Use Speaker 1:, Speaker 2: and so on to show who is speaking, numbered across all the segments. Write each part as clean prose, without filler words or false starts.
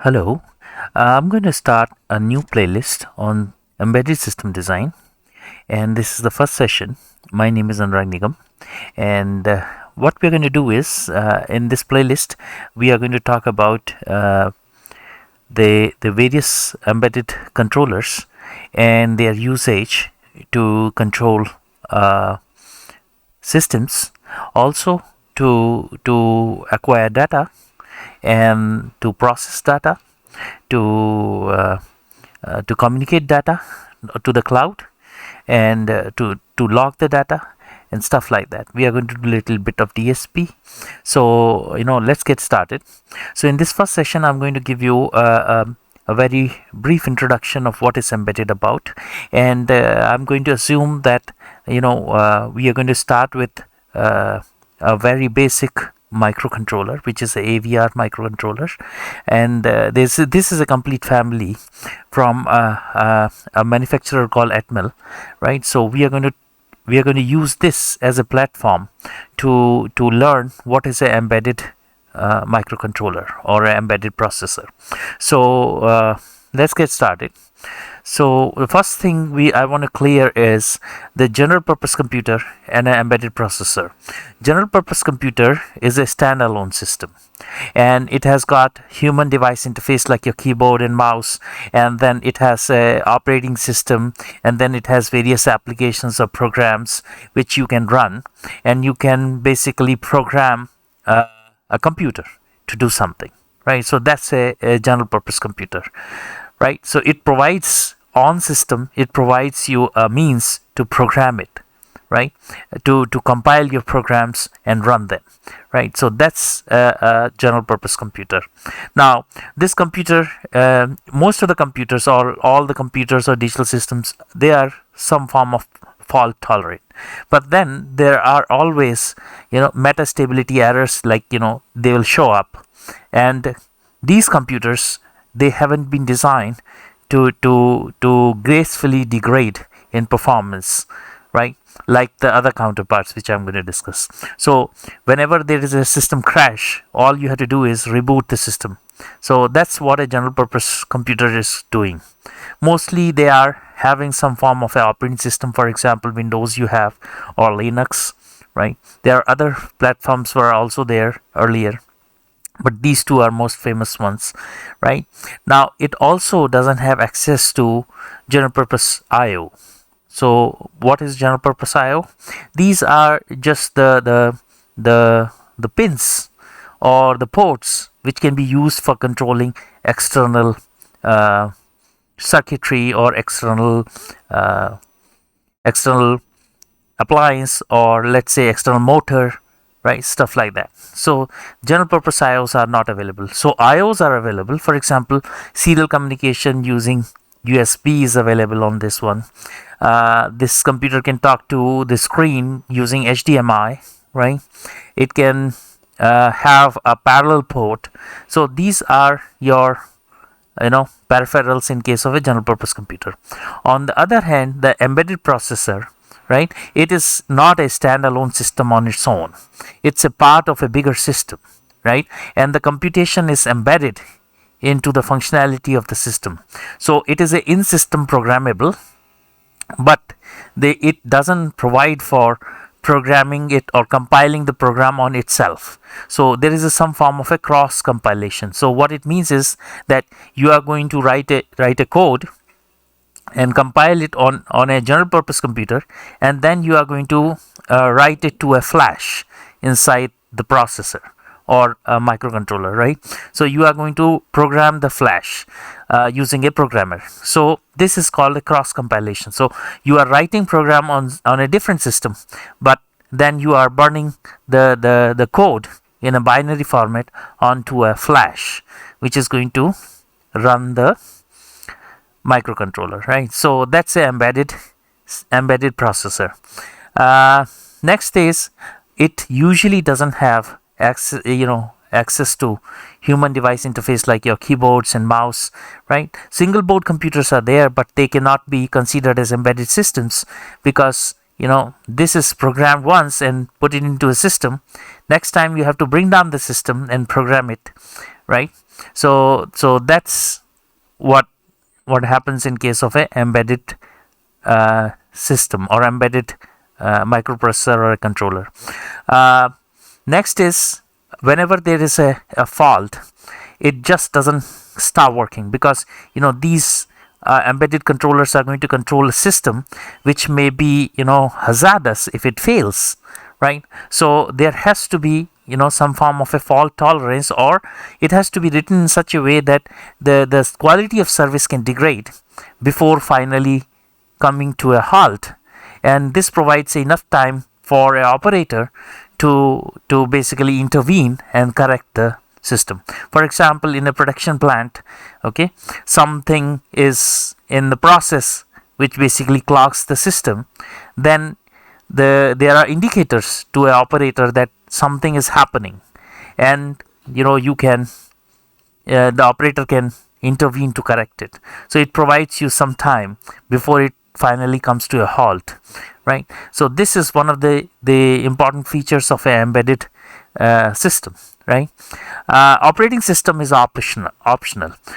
Speaker 1: Hello, I'm going to start a new playlist on embedded system design, and this is the first session. My name is Anurag Nigam, and what we're going to do is in this playlist we are going to talk about the various embedded controllers and their usage to control systems, also to acquire data and to process data, to communicate data to the cloud, and to log the data and stuff like that. We are going to do a little bit of DSP. So let's get started. So in this first session, I'm going to give you a very brief introduction of what is embedded about, and I'm going to assume that we are going to start with a very basic microcontroller, which is a AVR microcontroller, and this is a complete family from a manufacturer called Atmel, right? So we are going to use this as a platform to learn what is an embedded microcontroller or an embedded processor. So let's get started. So the first thing I want to clear is the general purpose computer and an embedded processor. General purpose computer is a standalone system, and it has got human device interface like your keyboard and mouse, and then it has a operating system, and then it has various applications or programs which you can run, and you can basically program a computer to do something, right? So that's a general purpose computer, right? So it provides on system, it provides you a means to program it, right? To compile your programs and run them, right? So that's a general purpose computer. Now this computer, most of the computers or all the computers or digital systems, they are some form of fault tolerant, but then there are always meta stability errors, like they will show up, and these computers, they haven't been designed to gracefully degrade in performance, right? Like the other counterparts which I'm going to discuss. So whenever there is a system crash, all you have to do is reboot the system. So that's what a general purpose computer is doing. Mostly they are having some form of an operating system, for example Windows you have, or Linux, right? There are other platforms were also there earlier, but these two are most famous ones, right? Now it also doesn't have access to general purpose IO. So what is general purpose IO? These are just the pins or the ports which can be used for controlling external circuitry or external appliance, or let's say external motor, right? Stuff like that. So general purpose IOs are not available. So IOs are available. For example, serial communication using USB is available on this one. This computer can talk to the screen using HDMI, right? It can have a parallel port. So these are your peripherals in case of a general purpose computer. On the other hand, the embedded processor, right, it is not a standalone system on its own. It's a part of a bigger system, right? And the computation is embedded into the functionality of the system. So it is a in-system programmable, but it doesn't provide for programming it or compiling the program on itself. So there is some form of a cross compilation. So what it means is that you are going to write a code and compile it on a general purpose computer, and then you are going to write it to a flash inside the processor or a microcontroller, right? So you are going to program the flash using a programmer. So this is called a cross compilation. So you are writing program on a different system, but then you are burning the code in a binary format onto a flash, which is going to run the microcontroller, right? So that's an embedded processor. Next is, it usually doesn't have access to human device interface like your keyboards and mouse, right? Single board computers are there, but they cannot be considered as embedded systems because this is programmed once and put it into a system. Next time you have to bring down the system and program it, right? So that's what happens in case of a embedded system or embedded microprocessor or a controller. Next is whenever there is a fault, it just doesn't start working, because these embedded controllers are going to control a system which may be hazardous if it fails, right? So there has to be some form of a fault tolerance, or it has to be written in such a way that the quality of service can degrade before finally coming to a halt, and this provides enough time for an operator to basically intervene and correct the system. For example, in a production plant, okay, something is in the process which basically clogs the system, then there are indicators to an operator that something is happening, and you can the operator can intervene to correct it. So it provides you some time before it finally comes to a halt, right? So this is one of the important features of an embedded system, right? Operating system is optional.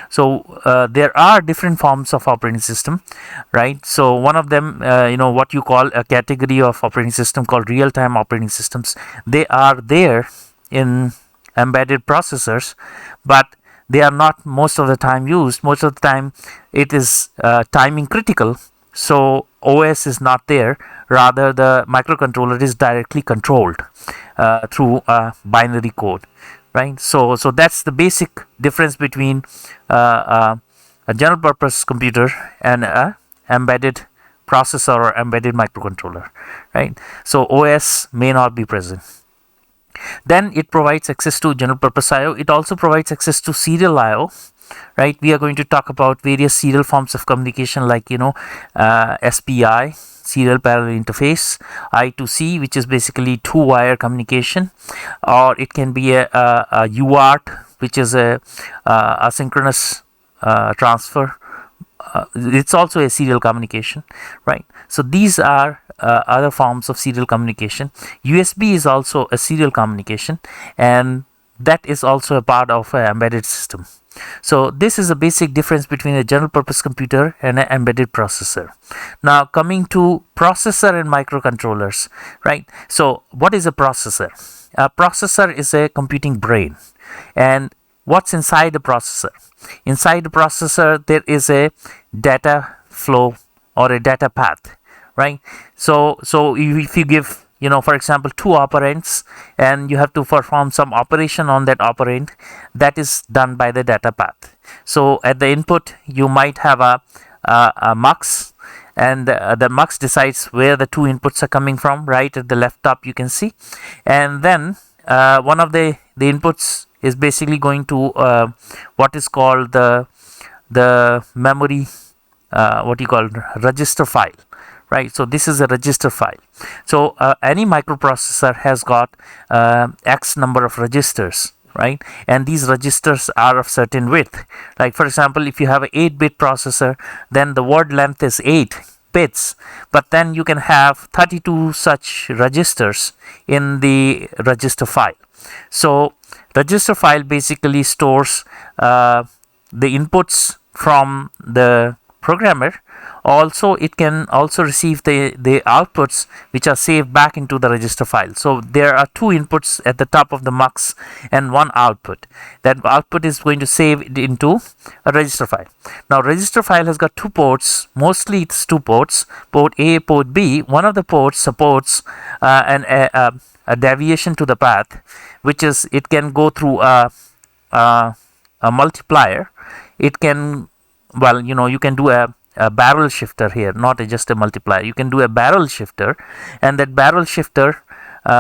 Speaker 1: So there are different forms of operating system, right? So one of them, what you call a category of operating system called real-time operating systems. They are there in embedded processors, but they are not most of the time used. Most of the time it is timing critical, so OS is not there. Rather, the microcontroller is directly controlled through binary code, right? So that's the basic difference between a general purpose computer and a embedded processor or embedded microcontroller, right? So OS may not be present. Then it provides access to general purpose I/O. It also provides access to serial I/O, right? We are going to talk about various serial forms of communication, like SPI, serial parallel interface, I2C, which is basically two-wire communication, or it can be a UART, which is a asynchronous transfer. It's also a serial communication, right? So these are other forms of serial communication. USB is also a serial communication, and that is also a part of an embedded system. So this is a basic difference between a general purpose computer and an embedded processor. Now coming to processor and microcontrollers, right? So what is a processor? A processor is a computing brain. And what's inside the processor? Inside the processor there is a data flow or a data path, right? So if you give for example, two operands, and you have to perform some operation on that operand, that is done by the data path. So at the input you might have a mux, and the mux decides where the two inputs are coming from. Right at the left top you can see, and then one of the inputs is basically going to what is called the memory, what you call register file, right? So this is a register file. So any microprocessor has got X number of registers, right? And these registers are of certain width. Like for example, if you have an 8-bit processor, then the word length is 8 bits, but then you can have 32 such registers in the register file. So register file basically stores the inputs from the programmer. Also, it can also receive the outputs which are saved back into the register file. So there are two inputs at the top of the mux and one output. That output is going to save it into a register file. Now register file has got two ports. Mostly it's two ports, port A, port B. One of the ports supports a deviation to the path, which is it can go through a multiplier. It can, well, you can do a barrel shifter here, not just a multiplier. You can do a barrel shifter, and that barrel shifter,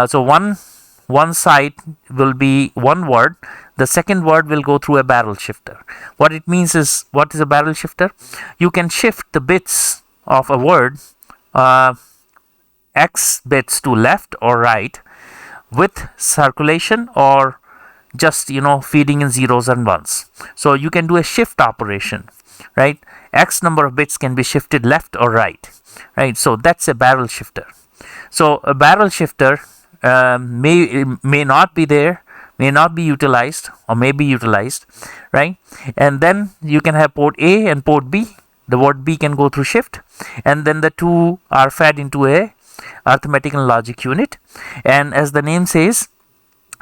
Speaker 1: so one side will be one word, the second word will go through a barrel shifter. What it means is, what is a barrel shifter? You can shift the bits of a word X bits to left or right with circulation, or just feeding in zeros and ones. So you can do a shift operation, right? X number of bits can be shifted left or right, right? So that's a barrel shifter. So a barrel shifter may not be there, may not be utilized or may be utilized, right? And then you can have port A and port B. The port B can go through shift, and then the two are fed into a arithmetic and logic unit. And as the name says,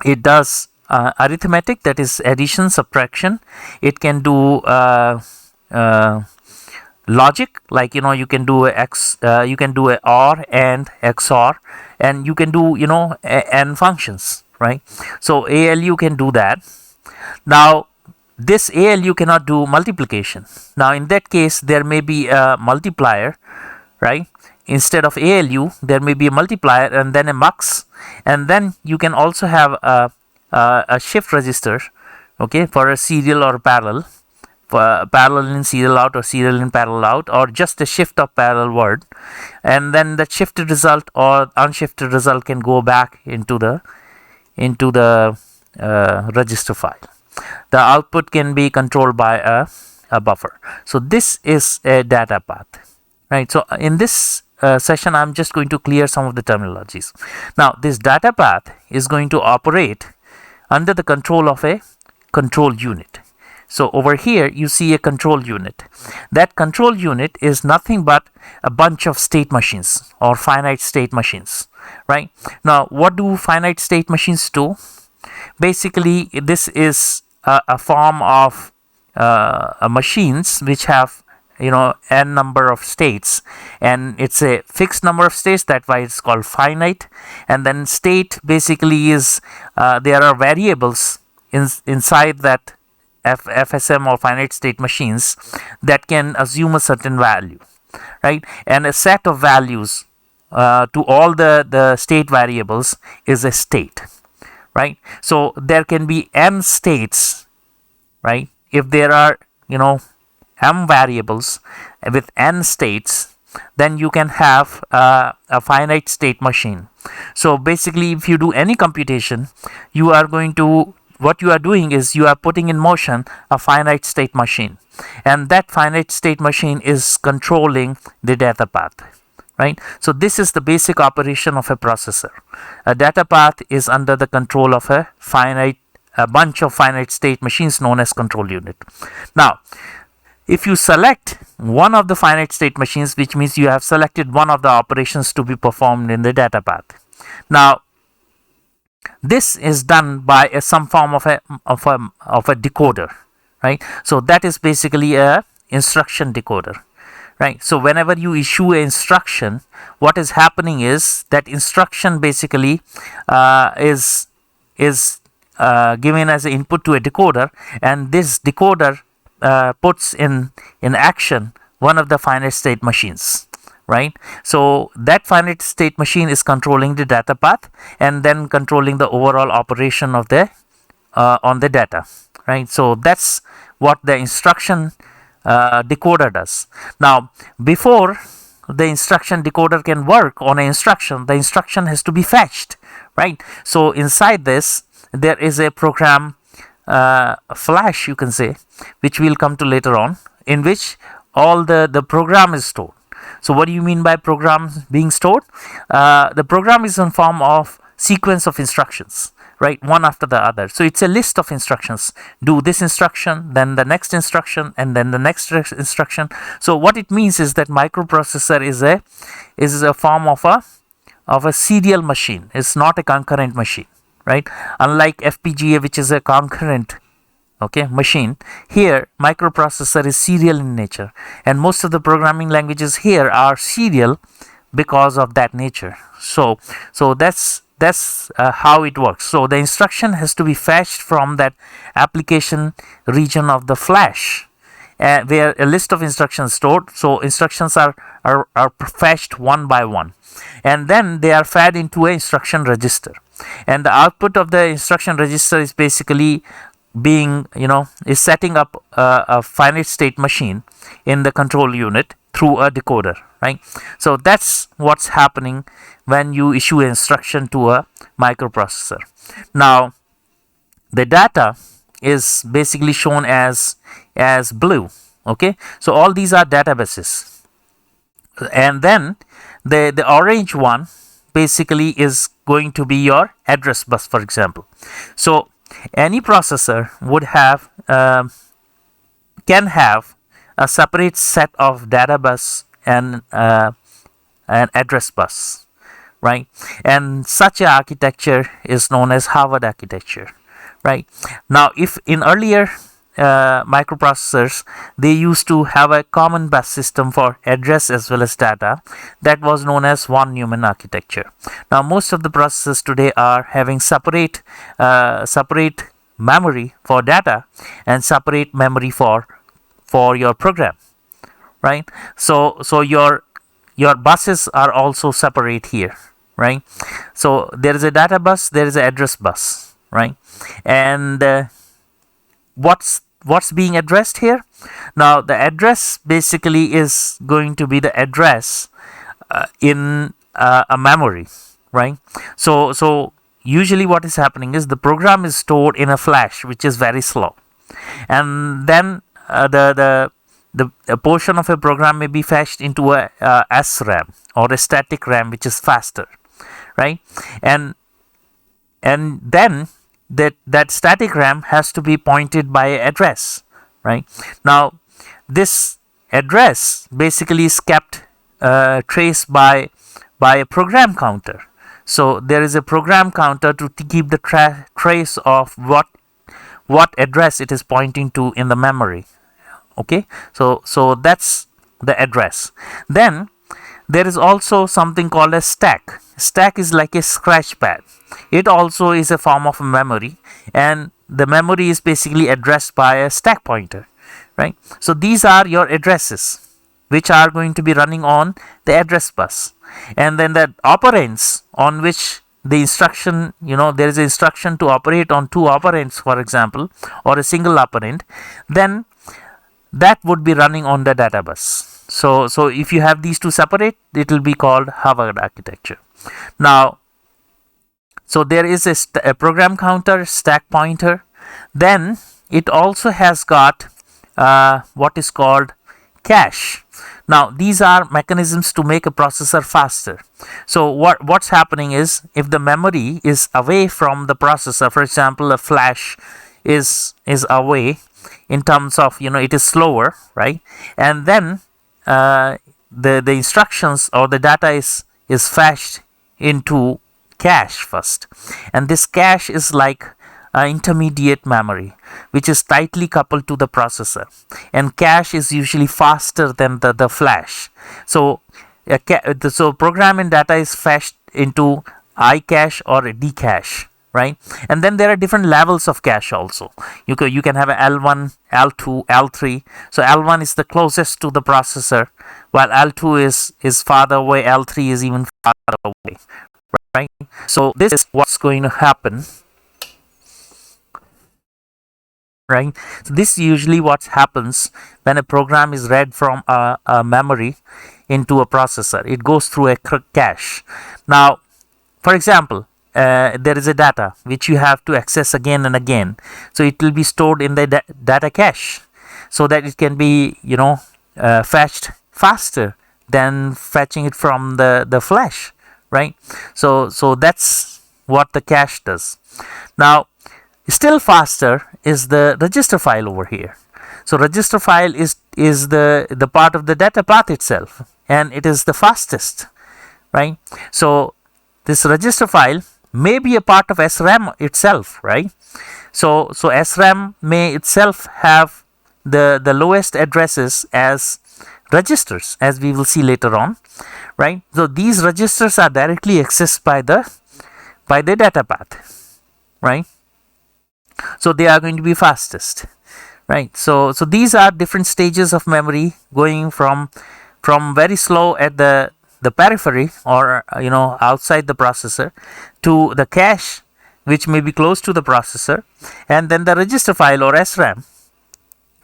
Speaker 1: it does arithmetic, that is addition, subtraction. It can do logic, like you can do a x, you can do a or and XOR, and you can do n functions, right? So ALU can do that. Now this ALU cannot do multiplication. Now in that case there may be a multiplier, right? Instead of ALU there may be a multiplier and then a mux, and then you can also have a shift register, okay, for a serial or parallel, for parallel in serial out or serial in parallel out, or just a shift of parallel word, and then the shifted result or unshifted result can go back into the register file. The output can be controlled by a buffer. So this is a data path, right? So in this session I'm just going to clear some of the terminologies. Now this data path is going to operate under the control of a control unit. So over here you see a control unit. That control unit is nothing but a bunch of state machines or finite state machines, right? Now what do finite state machines do? Basically this is a form of machines which have n number of states, and it's a fixed number of states, that's why it's called finite. And then state basically is there are variables inside that FSM or finite state machines that can assume a certain value, right? And a set of values to all the state variables is a state, right? So there can be n states, right? If there are m variables with n states, then you can have a finite state machine. So basically if you do any computation, you are going to, what you are doing is you are putting in motion a finite state machine, and that finite state machine is controlling the data path, right? So this is the basic operation of a processor. A data path is under the control of a bunch of finite state machines known as control unit. Now if you select one of the finite state machines, which means you have selected one of the operations to be performed in the data path. Now this is done by some form of a decoder, right? So that is basically a instruction decoder, right? So whenever you issue an instruction, what is happening is that instruction basically is given as an input to a decoder, and this decoder puts in action one of the finite state machines, right? So that finite state machine is controlling the data path and then controlling the overall operation of the on the data, right? So that's what the instruction decoder does. Now before the instruction decoder can work on an instruction, the instruction has to be fetched, right? So inside this there is a program flash, you can say, which we'll come to later on, in which all the program is stored. So what do you mean by program being stored? The program is in form of sequence of instructions, right, one after the other. So it's a list of instructions. Do this instruction, then the next instruction, and then the next instruction. So what it means is that microprocessor is a form of a serial machine. It's not a concurrent machine, right? Unlike FPGA, which is a concurrent machine, here microprocessor is serial in nature, and most of the programming languages here are serial because of that nature. So that's how it works. So the instruction has to be fetched from that application region of the flash, where a list of instructions stored. So instructions are fetched one by one, and then they are fed into a instruction register, and the output of the instruction register is basically being is setting up a finite state machine in the control unit through a decoder, right? So that's what's happening when you issue an instruction to a microprocessor. Now the data is basically shown as blue. So all these are databases, and then the orange one basically is going to be your address bus, for example. So any processor would have can have a separate set of data bus and an address bus, right? And such a architecture is known as Harvard architecture, right? Now, if in earlier microprocessors, they used to have a common bus system for address as well as data, that was known as von Neumann architecture. Now, most of the processors today are having separate memory for data and separate memory for your program, right? So your buses are also separate here, right? So there is a data bus, there is an address bus, right? And what's being addressed here? Now, the address basically is going to be the address in a memory, right? So usually what is happening is the program is stored in a flash, which is very slow, and then a portion of a program may be fetched into a SRAM or a static RAM, which is faster, right? And then that static RAM has to be pointed by an address, right? Now, this address basically is kept traced by a program counter. So there is a program counter to keep the trace of what address it is pointing to in the memory. Okay, so that's the address. Then there is also something called a stack. Stack is like a scratch pad. It also is a form of memory, and the memory is basically addressed by a stack pointer, right? So these are your addresses which are going to be running on the address bus, and then the operands on which the instruction, there is an instruction to operate on two operands, for example, or a single operand, then that would be running on the data bus. So if you have these two separate, it will be called Harvard architecture. Now, so there is a program counter, stack pointer. Then it also has got what is called cache. Now, these are mechanisms to make a processor faster. So what's happening is, if the memory is away from the processor, for example, a flash is away in terms of, it is slower, right? And then the instructions or the data is fetched into cache first, and this cache is like intermediate memory which is tightly coupled to the processor, and cache is usually faster than the flash. So program and data is fetched into iCache or a dcache, right? And then there are different levels of cache also. You can have a L1, L2, L3. So L1 is the closest to the processor, while L2 is farther away, L3 is even farther away, right? So this is what's going to happen, right? So this is usually what happens when a program is read from a memory into a processor. It goes through a cache. Now, for example, there is a data which you have to access again and again, so it will be stored in the data cache, so that it can be fetched faster than fetching it from the flash, right? So that's what the cache does. Now, still faster is the register file over here. So register file is the part of the data path itself, and it is the fastest, right? So this register file may be a part of SRAM itself, right? So SRAM may itself have the lowest addresses as registers, as we will see later on, right? So these registers are directly accessed by the data path, right? So they are going to be fastest, right? So these are different stages of memory, going from very slow at the periphery, or outside the processor, to the cache, which may be close to the processor, and then the register file or SRAM,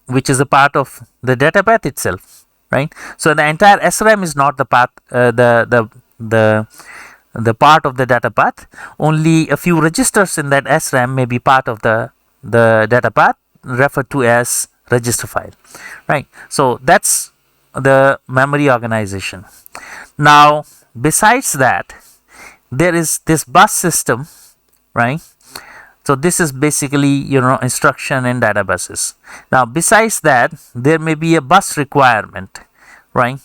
Speaker 1: which is a part of the data path itself, right? So the entire SRAM is not the path, the part of the data path. Only a few registers in that SRAM may be part of the data path, referred to as register file, right? So that's the memory organization. Now, besides that, there is this bus system, right, So this is basically, instruction and data buses. Now besides that, there may be a bus requirement, right?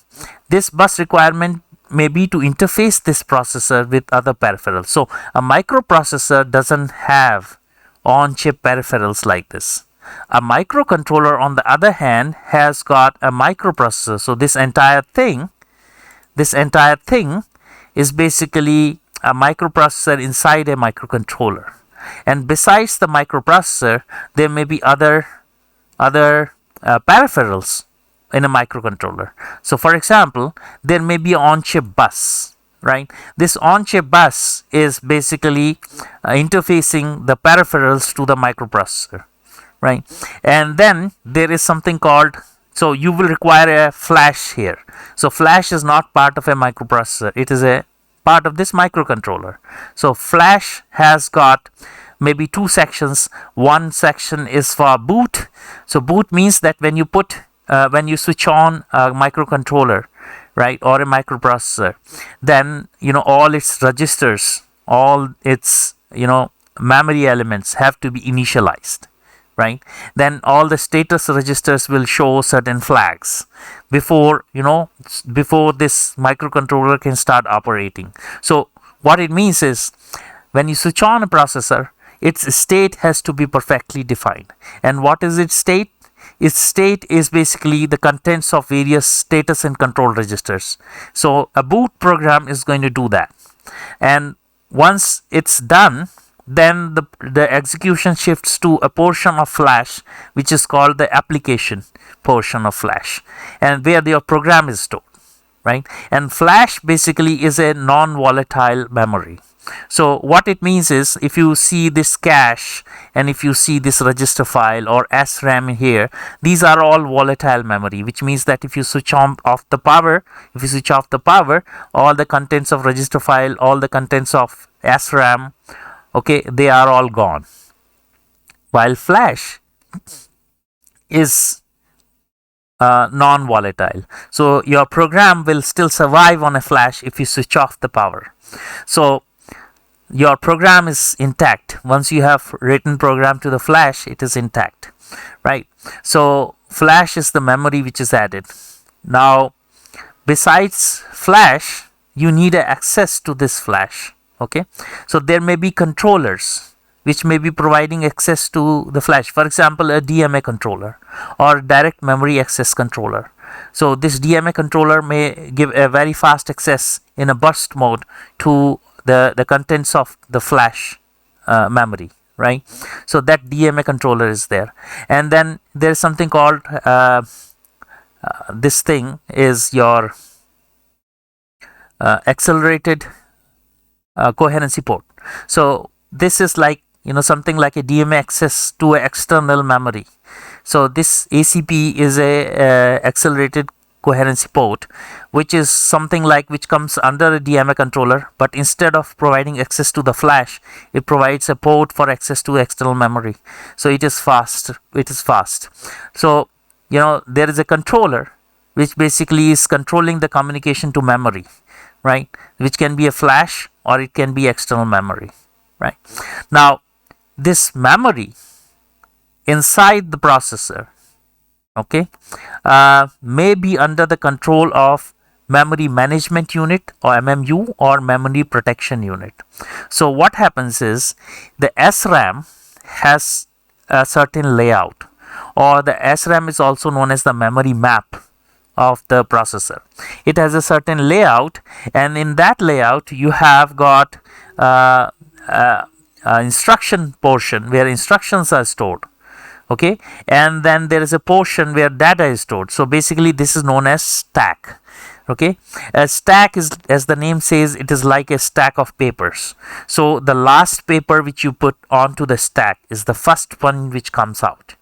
Speaker 1: This bus requirement may be to interface this processor with other peripherals. So a microprocessor doesn't have on-chip peripherals like this. A microcontroller, on the other hand, has got a microprocessor. So this entire thing is basically a microprocessor inside a microcontroller. And besides the microprocessor, there may be other peripherals in a microcontroller. So for example, there may be an on-chip bus, right? This on-chip bus is basically interfacing the peripherals to the microprocessor, right? And then there is something called, so you will require a flash here. So flash is not part of a microprocessor, it is a part of this microcontroller. So flash has got maybe two sections. One section is for boot. So boot means that when you switch on a microcontroller, right, or a microprocessor, then all its registers, all its memory elements have to be initialized, right? Then all the status registers will show certain flags before this microcontroller can start operating. So what it means is, when you switch on a processor, its state has to be perfectly defined. And what is its state? Its state is basically the contents of various status and control registers. So a boot program is going to do that. And once it's done, then the execution shifts to a portion of flash which is called the application portion of flash, and where your program is stored, right? And flash basically is a non-volatile memory. So what it means is, if you see this cache and if you see this register file or SRAM here, these are all volatile memory, which means that if you switch off the power, all the contents of register file, all the contents of SRAM, okay, they are all gone. While flash is non-volatile. So your program will still survive on a flash if you switch off the power. So your program is intact. Once you have written program to the flash, it is intact, right? So flash is the memory which is added. Now besides flash, you need access to this flash, okay? So there may be controllers which may be providing access to the flash. For example, a DMA controller or direct memory access controller. So this DMA controller may give a very fast access in a burst mode to the contents of the flash memory, right? So that DMA controller is there. And then there is something called this thing is your accelerated coherency port. So this is like something like a DMA access to an external memory. So this ACP is a accelerated coherency port, which is something like which comes under a DMA controller, but instead of providing access to the flash, it provides a port for access to external memory. So it is fast. So there is a controller which basically is controlling the communication to memory, right? Which can be a flash or it can be external memory, right? Now this memory inside the processor, okay, may be under the control of memory management unit or MMU or memory protection unit. So what happens is, the SRAM has a certain layout, or the SRAM is also known as the memory map of the processor. It has a certain layout, and in that layout you have got instruction portion where instructions are stored, okay, and then there is a portion where data is stored. So basically this is known as stack, okay. A stack is, as the name says, it is like a stack of papers. So the last paper which you put onto the stack is the first one which comes out.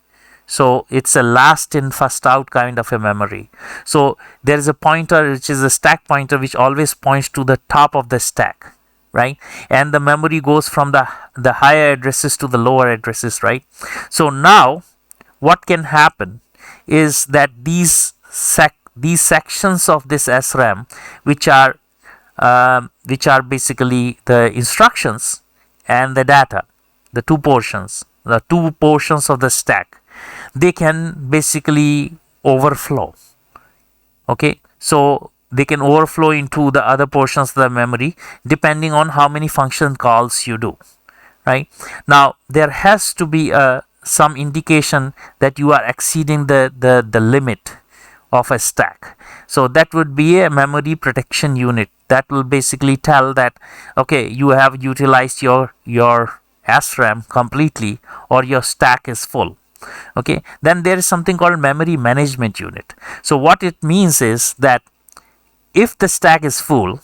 Speaker 1: So it's a last in first out kind of a memory. So there is a pointer which is a stack pointer which always points to the top of the stack, right? And the memory goes from the higher addresses to the lower addresses, right? So now what can happen is that these sections of this SRAM which are basically the instructions and the data, the two portions of the stack, they can basically overflow. Okay, so they can overflow into the other portions of the memory depending on how many function calls you do. Right now, there has to be some indication that you are exceeding the limit of a stack. So that would be a memory protection unit that will basically tell that, okay, you have utilized your SRAM completely, or your stack is full. Okay, then there is something called memory management unit. So what it means is that if the stack is full,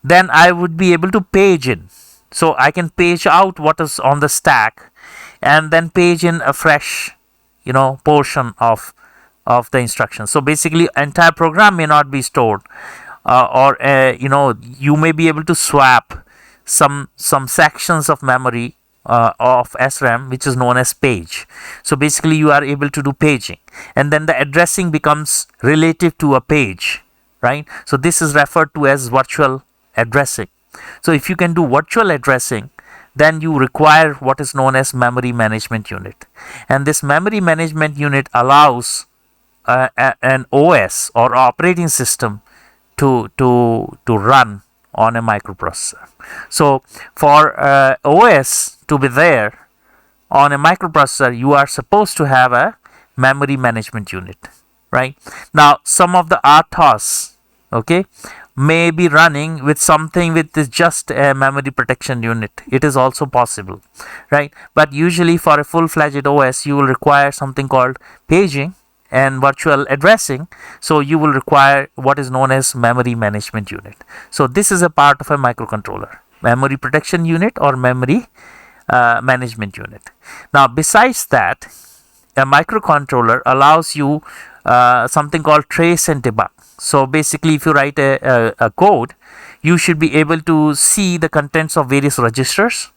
Speaker 1: then I would be able to page in. So I can page out what is on the stack and then page in a fresh, portion of the instruction. So basically, entire program may not be stored, or you may be able to swap some sections of memory of SRAM, which is known as page. So basically, you are able to do paging, and then the addressing becomes relative to a page, right? So this is referred to as virtual addressing. So if you can do virtual addressing, then you require what is known as memory management unit, and this memory management unit allows an OS or operating system to run on a microprocessor. So for OS to be there on a microprocessor, you are supposed to have a memory management unit, right? Now, some of the RTOS, okay, may be running with something with just a memory protection unit. It is also possible, right? But usually for a full-fledged OS, you will require something called paging and virtual addressing. So you will require what is known as memory management unit. So this is a part of a microcontroller, memory protection unit or memory management unit. Now, besides that, a microcontroller allows you something called trace and debug. So basically, if you write a code, you should be able to see the contents of various registers,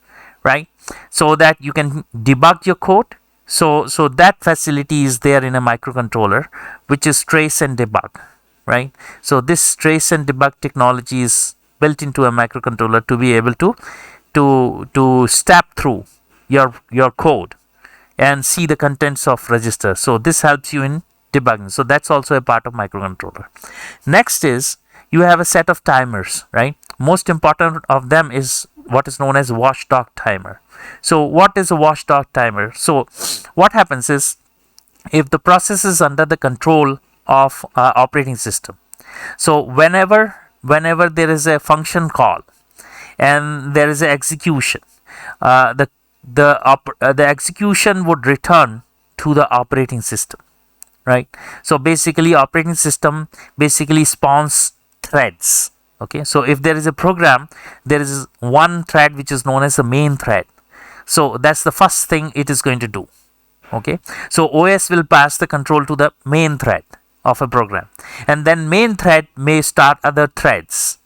Speaker 1: right? So that you can debug your code. So that facility is there in a microcontroller, which is trace and debug, right? So this trace and debug technology is built into a microcontroller to be able to step through your code and see the contents of registers. So this helps you in debugging. So that's also a part of microcontroller. Next is you have a set of timers, right? Most important of them is what is known as watchdog timer. So what is a watchdog timer? So what happens is, if the process is under the control of operating system, so whenever there is a function call and there is an execution, the execution would return to the operating system, right? So basically, operating system basically spawns threads. Okay, so if there is a program, there is one thread which is known as the main thread. So that's the first thing it is going to do. Okay, so OS will pass the control to the main thread of a program, and then main thread may start other threads.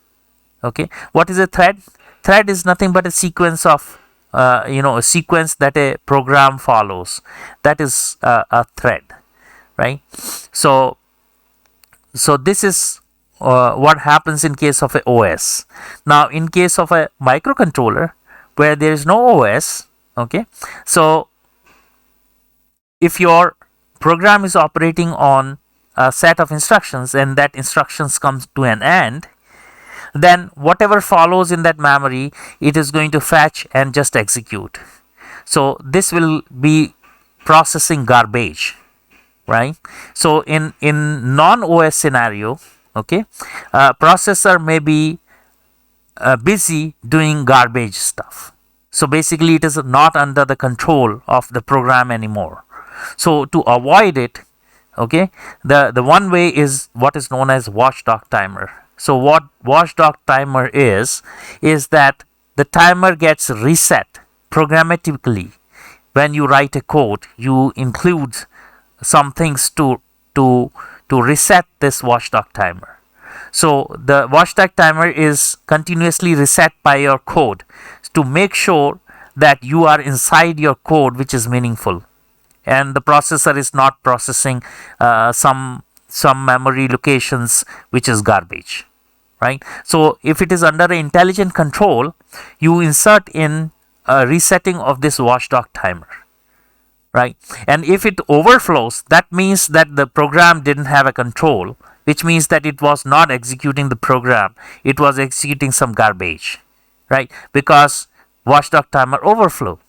Speaker 1: Okay, what is a thread? Thread is nothing but a sequence of a sequence that a program follows. That is a thread, right? So this is what happens in case of a OS. Now, in case of a microcontroller where there is no OS, okay, so if your program is operating on a set of instructions and that instructions comes to an end, then whatever follows in that memory, it is going to fetch and just execute. So this will be processing garbage, right? So in non-OS scenario, okay, processor may be busy doing garbage stuff. So basically, it is not under the control of the program anymore. So to avoid it, okay, the one way is what is known as watchdog timer. So what watchdog timer is that the timer gets reset programmatically. When you write a code, you include some things to reset this watchdog timer. So the watchdog timer is continuously reset by your code to make sure that you are inside your code, which is meaningful, and the processor is not processing some memory locations which is garbage, right? So if it is under intelligent control, you insert in resetting of this watchdog timer, right? And if it overflows, that means that the program didn't have a control, which means that it was not executing the program, it was executing some garbage, right? Because watchdog timer overflow.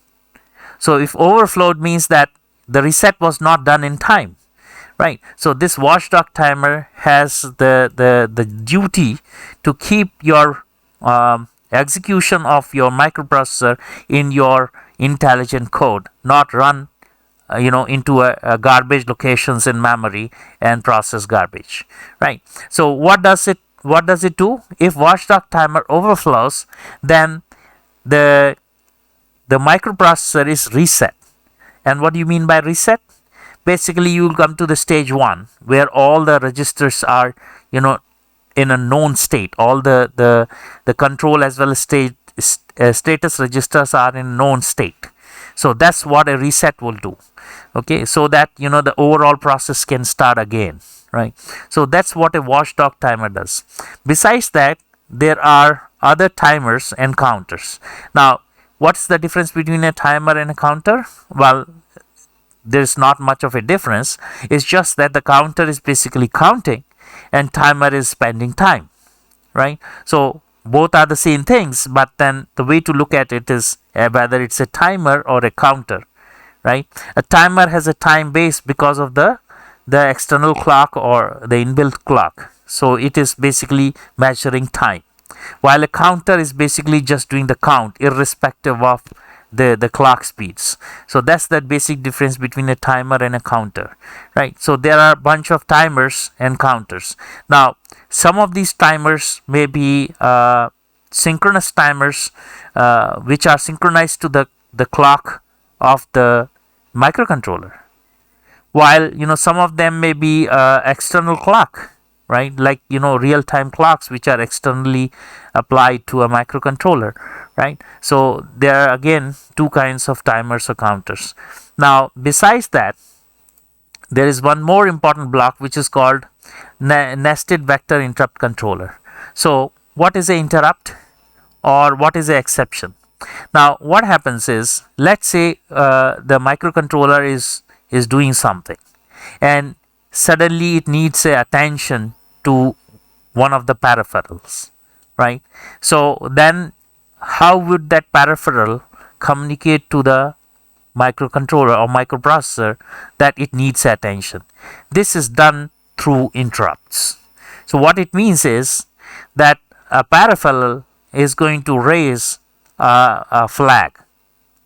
Speaker 1: So if overflowed means that the reset was not done in time, right? So this watchdog timer has the duty to keep your execution of your microprocessor in your intelligent code, not run into a garbage locations in memory and process garbage, right? So what does it do? If watchdog timer overflows, then the microprocessor is reset. And what do you mean by reset? Basically, you will come to the stage 1 where all the registers are in a known state. All the control as well as status registers are in known state. So that's what a reset will do, okay, so that the overall process can start again, right? So that's what a watchdog timer does. Besides that, there are other timers and counters. Now, what's the difference between a timer and a counter? Well, there's not much of a difference. It's just that the counter is basically counting and timer is spending time, right? So both are the same things, but then the way to look at it is whether it's a timer or a counter, right? A timer has a time base because of the external clock or the inbuilt clock. So it is basically measuring time, while a counter is basically just doing the count irrespective of the clock speeds. So that's the basic difference between a timer and a counter, right? So there are a bunch of timers and counters. Now, some of these timers may be synchronous timers, which are synchronized to the clock of the microcontroller, while some of them may be external clock, right? Like real-time clocks which are externally applied to a microcontroller, right? So there are again two kinds of timers or counters. Now, besides that, there is one more important block which is called nested vector interrupt controller. So what is an interrupt or what is an exception? Now, what happens is, let's say the microcontroller is doing something and suddenly it needs attention to one of the peripherals, right? So then how would that peripheral communicate to the microcontroller or microprocessor that it needs attention? This is done through interrupts. So what it means is that a peripheral is going to raise a flag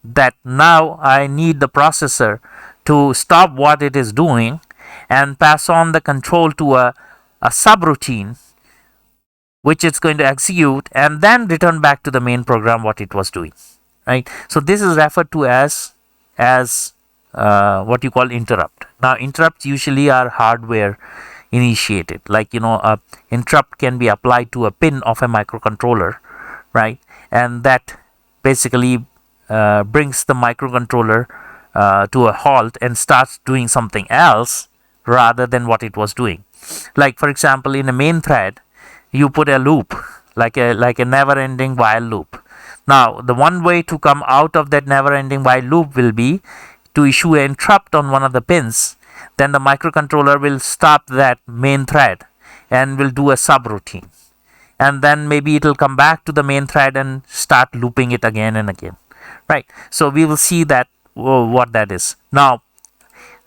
Speaker 1: that now I need the processor to stop what it is doing and pass on the control to a subroutine which it's going to execute and then return back to the main program what it was doing, right? So this is referred to as what you call interrupt. Now, interrupts usually are hardware initiated, like interrupt can be applied to a pin of a microcontroller, right? And that basically brings the microcontroller to a halt and starts doing something else rather than what it was doing. Like, for example, in a main thread, you put a loop, like a never-ending while loop. Now, the one way to come out of that never-ending while loop will be to issue an interrupt on one of the pins. Then the microcontroller will stop that main thread and will do a subroutine. And then maybe it will come back to the main thread and start looping it again and again, right? So we will see that what that is. Now,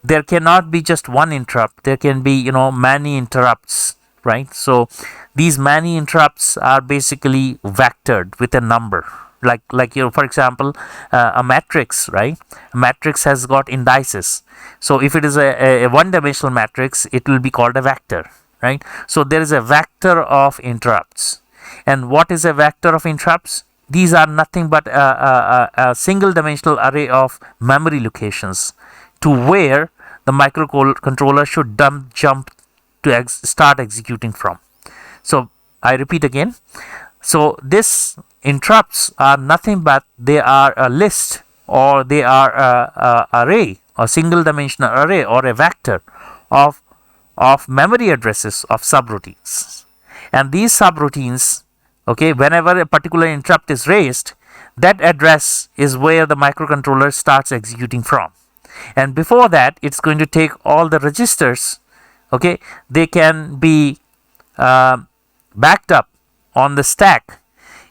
Speaker 1: there cannot be just one interrupt. There can be many interrupts, right? So these many interrupts are basically vectored with a number, like for example, a matrix, right? A matrix has got indices. So if it is a one-dimensional matrix, it will be called a vector, right? So there is a vector of interrupts. And what is a vector of interrupts? These are nothing but a single dimensional array of memory locations to where the microcontroller should jump to start executing from. So I repeat again. So this interrupts are nothing but they are a list, or they are a array, a single dimensional array or a vector of memory addresses of subroutines. And these subroutines, okay, whenever a particular interrupt is raised, that address is where the microcontroller starts executing from. And before that, it's going to take all the registers. Okay, they can be backed up on the stack,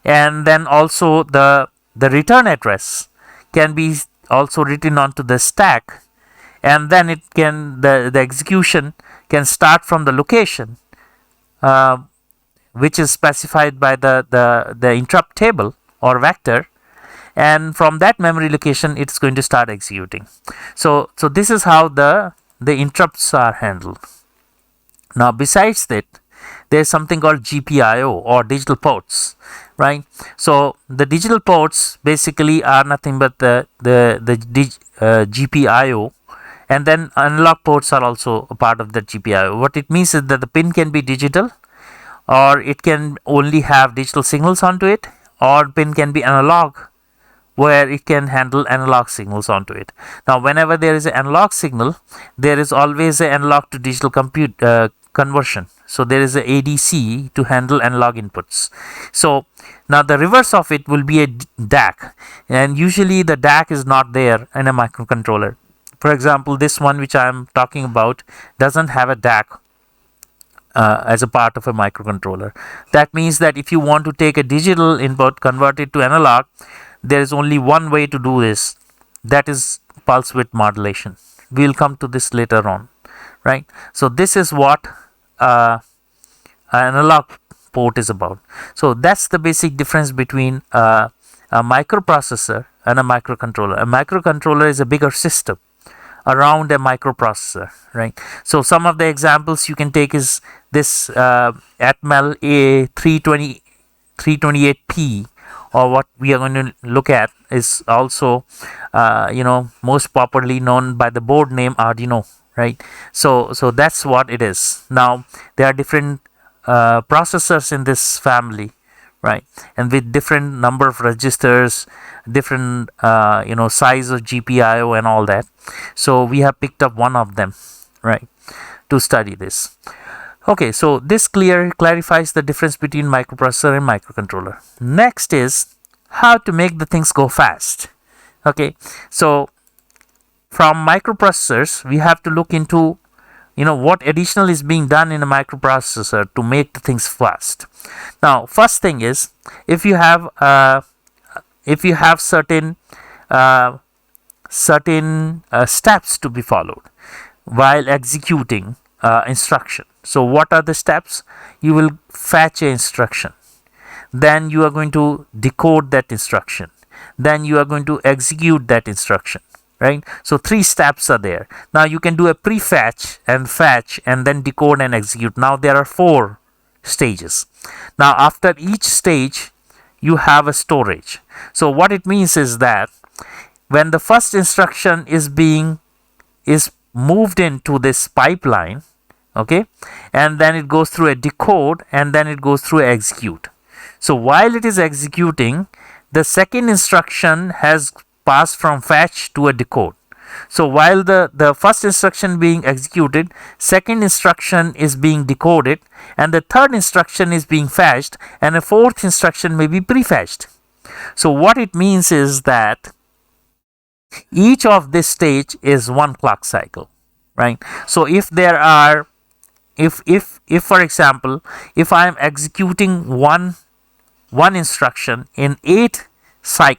Speaker 1: and then also the return address can be also written onto the stack, and then it can the execution can start from the location which is specified by the interrupt table or vector, and from that memory location it's going to start executing. So this is how the interrupts are handled. Now besides that, there's something called GPIO or digital ports, right? So the digital ports basically are nothing but the GPIO, and then analog ports are also a part of the GPIO. What it means is that the pin can be digital, or it can only have digital signals onto it, or pin can be analog, where it can handle analog signals onto it. Now whenever there is an analog signal, there is always an analog to digital conversion. So there is a ADC to handle analog inputs. So now the reverse of it will be a DAC, and usually the DAC is not there in a microcontroller. For example, this one which I am talking about doesn't have a DAC as a part of a microcontroller. That means that if you want to take a digital input, convert it to analog, there is only one way to do this, that is pulse width modulation. We will come to this later on, right? So this is what an analog port is about. So that's the basic difference between a microprocessor and a microcontroller. A microcontroller is a bigger system around a microprocessor, right? So some of the examples you can take is this Atmel A328P, or what we are going to look at is also most popularly known by the board name Arduino, right? So that's what it is. Now there are different processors in this family, right, and with different number of registers, different size of GPIO and all that. So we have picked up one of them, right, to study this. Okay, so this clarifies the difference between microprocessor and microcontroller. Next is how to make the things go fast. Okay, so from microprocessors we have to look into what additional is being done in a microprocessor to make the things fast. Now first thing is, if you have certain steps to be followed while executing instruction. So what are the steps? You will fetch an instruction, then you are going to decode that instruction, then you are going to execute that instruction, right? So 3 steps are there. Now you can do a prefetch and fetch and then decode and execute. Now there are 4 stages. Now after each stage you have a storage. So what it means is that when the first instruction is moved into this pipeline, okay, and then it goes through a decode, and then it goes through execute. So while it is executing, the second instruction has passed from fetch to a decode. So while the first instruction being executed, second instruction is being decoded, and the third instruction is being fetched, and a fourth instruction may be prefetched. So what it means is that each of this stage is 1 clock cycle, right? So if there are if for example, if I am executing one instruction in 8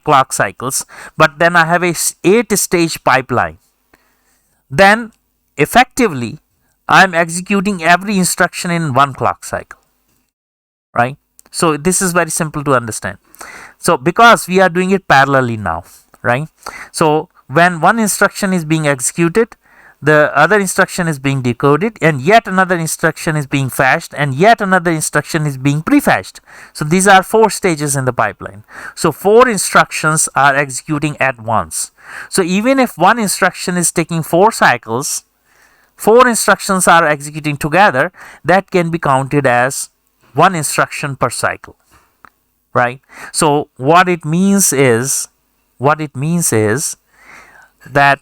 Speaker 1: clock cycles, but then I have a 8 stage pipeline, then effectively I am executing every instruction in 1 clock cycle, right? So this is very simple to understand. So because we are doing it parallelly now, right? So when one instruction is being executed, the other instruction is being decoded, and yet another instruction is being fetched, and yet another instruction is being prefetched. So these are 4 stages in the pipeline. So 4 instructions are executing at once. So even if one instruction is taking 4 cycles, 4 instructions are executing together, that can be counted as 1 instruction per cycle, right? So what it means is that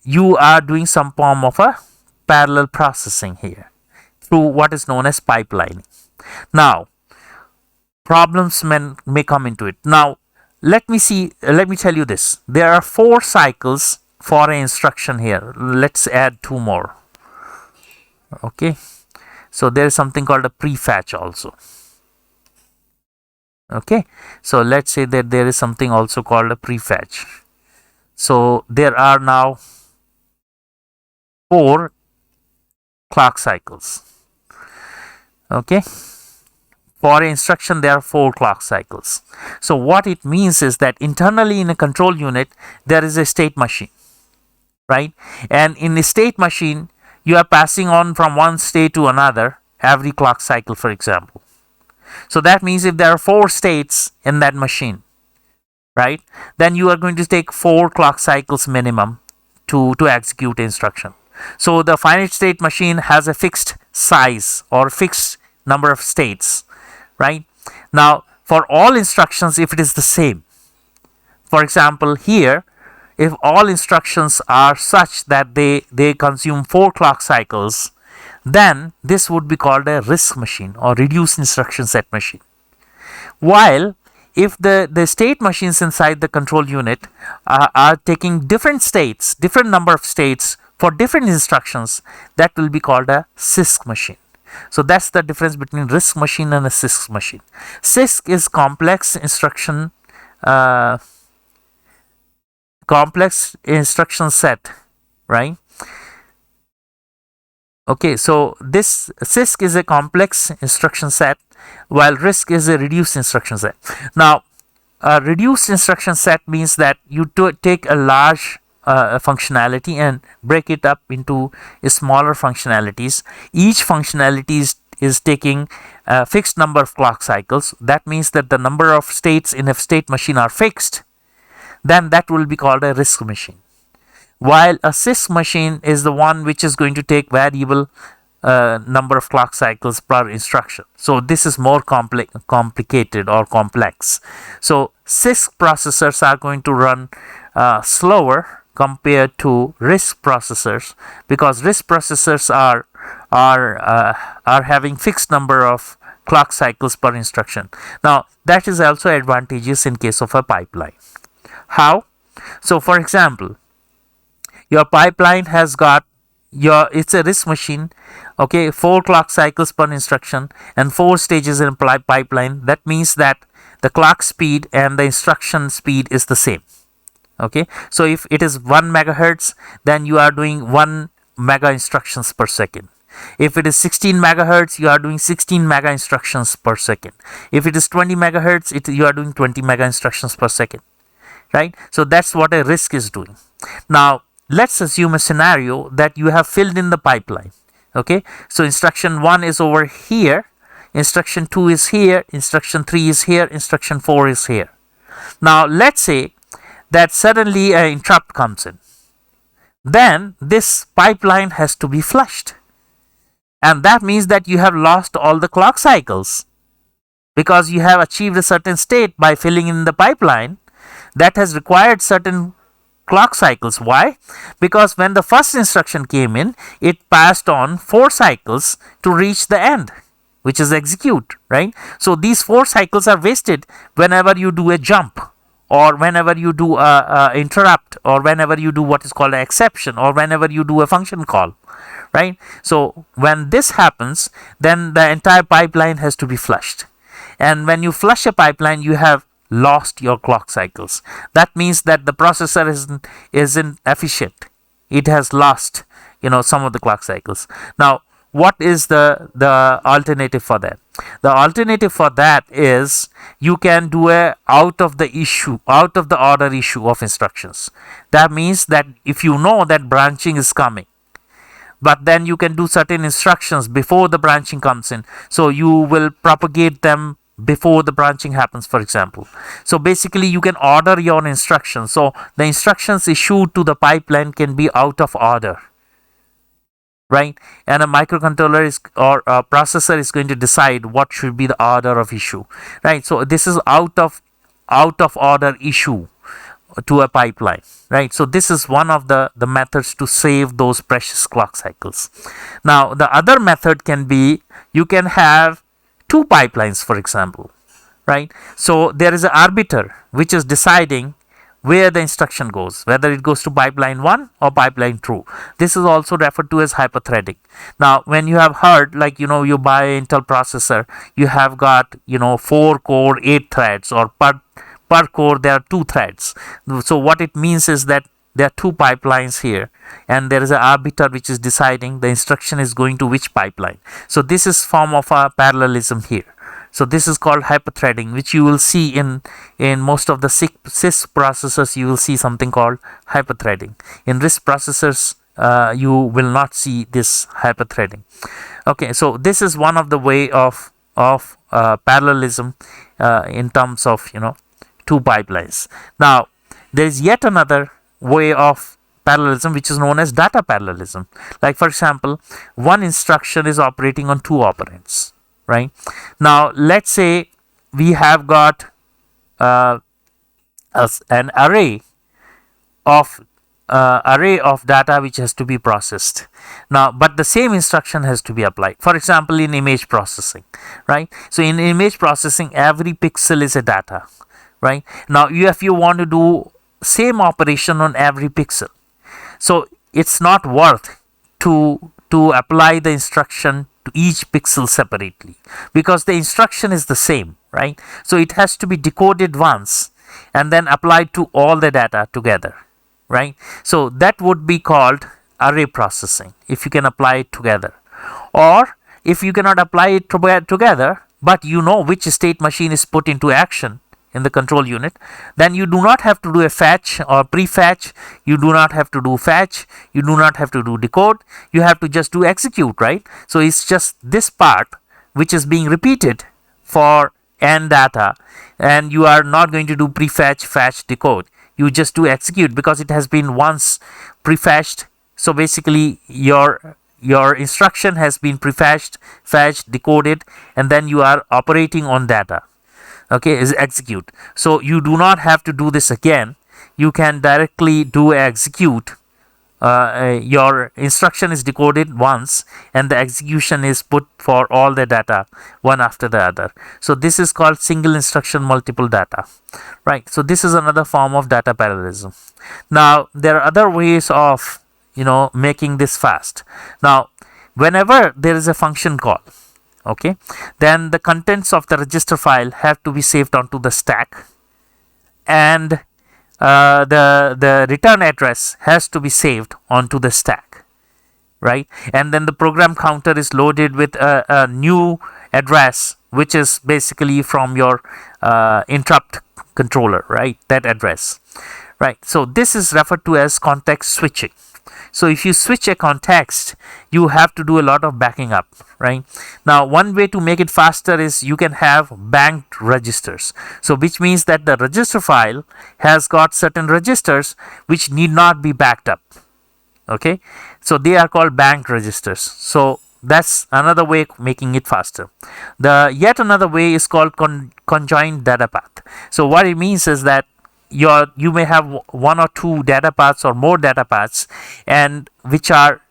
Speaker 1: you are doing some form of a parallel processing here through what is known as pipelining. Now, problems may come into it. Now, let me tell you this. There are 4 cycles for an instruction here. Let's add 2 more. Okay. So there is something called a prefetch also. Okay. So let's say that there is something also called a prefetch. So there are now 4 clock cycles. Okay. For an instruction, there are 4 clock cycles. So what it means is that internally in a control unit, there is a state machine, right? And in the state machine, you are passing on from one state to another every clock cycle, for example. So that means if there are 4 states in that machine, right, then you are going to take 4 clock cycles minimum to execute instruction. So the finite state machine has a fixed size or fixed number of states, right? Now, for all instructions, if it is the same, for example, here, if all instructions are such that they consume 4 clock cycles, then this would be called a RISC machine or reduced instruction set machine. While if the state machines inside the control unit are taking different states, different number of states for different instructions, that will be called a CISC machine. So that's the difference between RISC machine and a CISC machine. CISC is complex instruction set, right? Okay, so this CISC is a complex instruction set, while RISC is a reduced instruction set. Now, a reduced instruction set means that you take a large functionality and break it up into smaller functionalities. Each functionality is taking a fixed number of clock cycles. That means that the number of states in a state machine are fixed. Then that will be called a RISC machine. While a CISC machine is the one which is going to take variable number of clock cycles per instruction. So this is more complicated or complex. So CISC processors are going to run slower compared to RISC processors, because RISC processors are having fixed number of clock cycles per instruction. Now that is also advantageous in case of a pipeline. How? So for example, your pipeline has got it's a RISC machine, okay, 4 clock cycles per instruction and 4 stages in pipeline. That means that the clock speed and the instruction speed is the same. Okay, so if it is 1 megahertz, then you are doing 1 mega instructions per second. If it is 16 megahertz, you are doing 16 mega instructions per second. If it is 20 megahertz, you are doing 20 mega instructions per second, right? So that's what a RISC is doing. Now let's assume a scenario that you have filled in the pipeline. Okay, so instruction 1 is over here, instruction 2 is here, instruction 3 is here, instruction 4 is here. Now let's say that suddenly an interrupt comes in. Then this pipeline has to be flushed, and that means that you have lost all the clock cycles, because you have achieved a certain state by filling in the pipeline that has required certain clock cycles. Why? Because when the first instruction came in, it passed on 4 cycles to reach the end, which is execute, right? So these 4 cycles are wasted whenever you do a jump, or whenever you do a interrupt, or whenever you do what is called an exception, or whenever you do a function call, right? So when this happens, then the entire pipeline has to be flushed. And when you flush a pipeline, you have lost your clock cycles. That means that the processor isn't efficient. It has lost, some of the clock cycles. Now, what is the alternative for that? The alternative for that is you can do a out of the order issue of instructions. That means that if you know that branching is coming, but then you can do certain instructions before the branching comes in, so you will propagate them before the branching happens, for example. So basically you can order your instructions, so the instructions issued to the pipeline can be out of order, right? And a microcontroller or a processor is going to decide what should be the order of issue, right? So this is out of order issue to a pipeline, right? So this is one of the methods to save those precious clock cycles. Now the other method can be, you can have two pipelines, for example, right? So there is an arbiter which is deciding where the instruction goes, whether it goes to pipeline 1 or pipeline 2. This is also referred to as hyperthreading. Now, when you have heard, like, you buy an Intel processor, you have got, 4 core, 8 threads, or per core there are 2 threads. So what it means is that there are 2 pipelines here, and there is an arbiter which is deciding the instruction is going to which pipeline. So this is form of a parallelism here. So this is called hyperthreading, which you will see in most of the CISC processors. You will see something called hyperthreading. In RISC processors, you will not see this hyperthreading. Okay, so this is one of the way of parallelism in terms of 2 pipelines. Now there is yet another way of parallelism which is known as data parallelism. Like, for example, one instruction is operating on 2 operands. Right now, let's say we have got an array of data which has to be processed. Now, but the same instruction has to be applied. For example, in image processing, right? So in image processing, every pixel is a data, right? Now, if you want to do same operation on every pixel, so it's not worth to apply the instruction to each pixel separately, because the instruction is the same, right? So it has to be decoded once and then applied to all the data together, right? So that would be called array processing, if you can apply it together. Or if you cannot apply it together, but you know which state machine is put into action in the control unit, then you do not have to do a fetch or prefetch. You do not have to do fetch. You do not have to do decode. You have to just do execute, right? So it's just this part which is being repeated for n data, and you are not going to do prefetch, fetch, decode. You just do execute because it has been once prefetched. So basically your instruction has been prefetched, fetched, decoded, and then you are operating on data. Okay, is execute. So you do not have to do this again. You can directly do execute. Your instruction is decoded once, and the execution is put for all the data one after the other. So this is called single instruction multiple data, right? So this is another form of data parallelism. Now there are other ways of making this fast. Now whenever there is a function call, okay, then the contents of the register file have to be saved onto the stack, and the return address has to be saved onto the stack, right? And then the program counter is loaded with a new address, which is basically from your interrupt controller, right? That address, right? So this is referred to as context switching. So if you switch a context, you have to do a lot of backing up, right? Now, one way to make it faster is you can have banked registers. So which means that the register file has got certain registers which need not be backed up. Okay, so they are called banked registers. So that's another way of making it faster. Yet another way is called conjoined data path. So what it means is that you may have 1 or 2 data paths or more data paths, and which are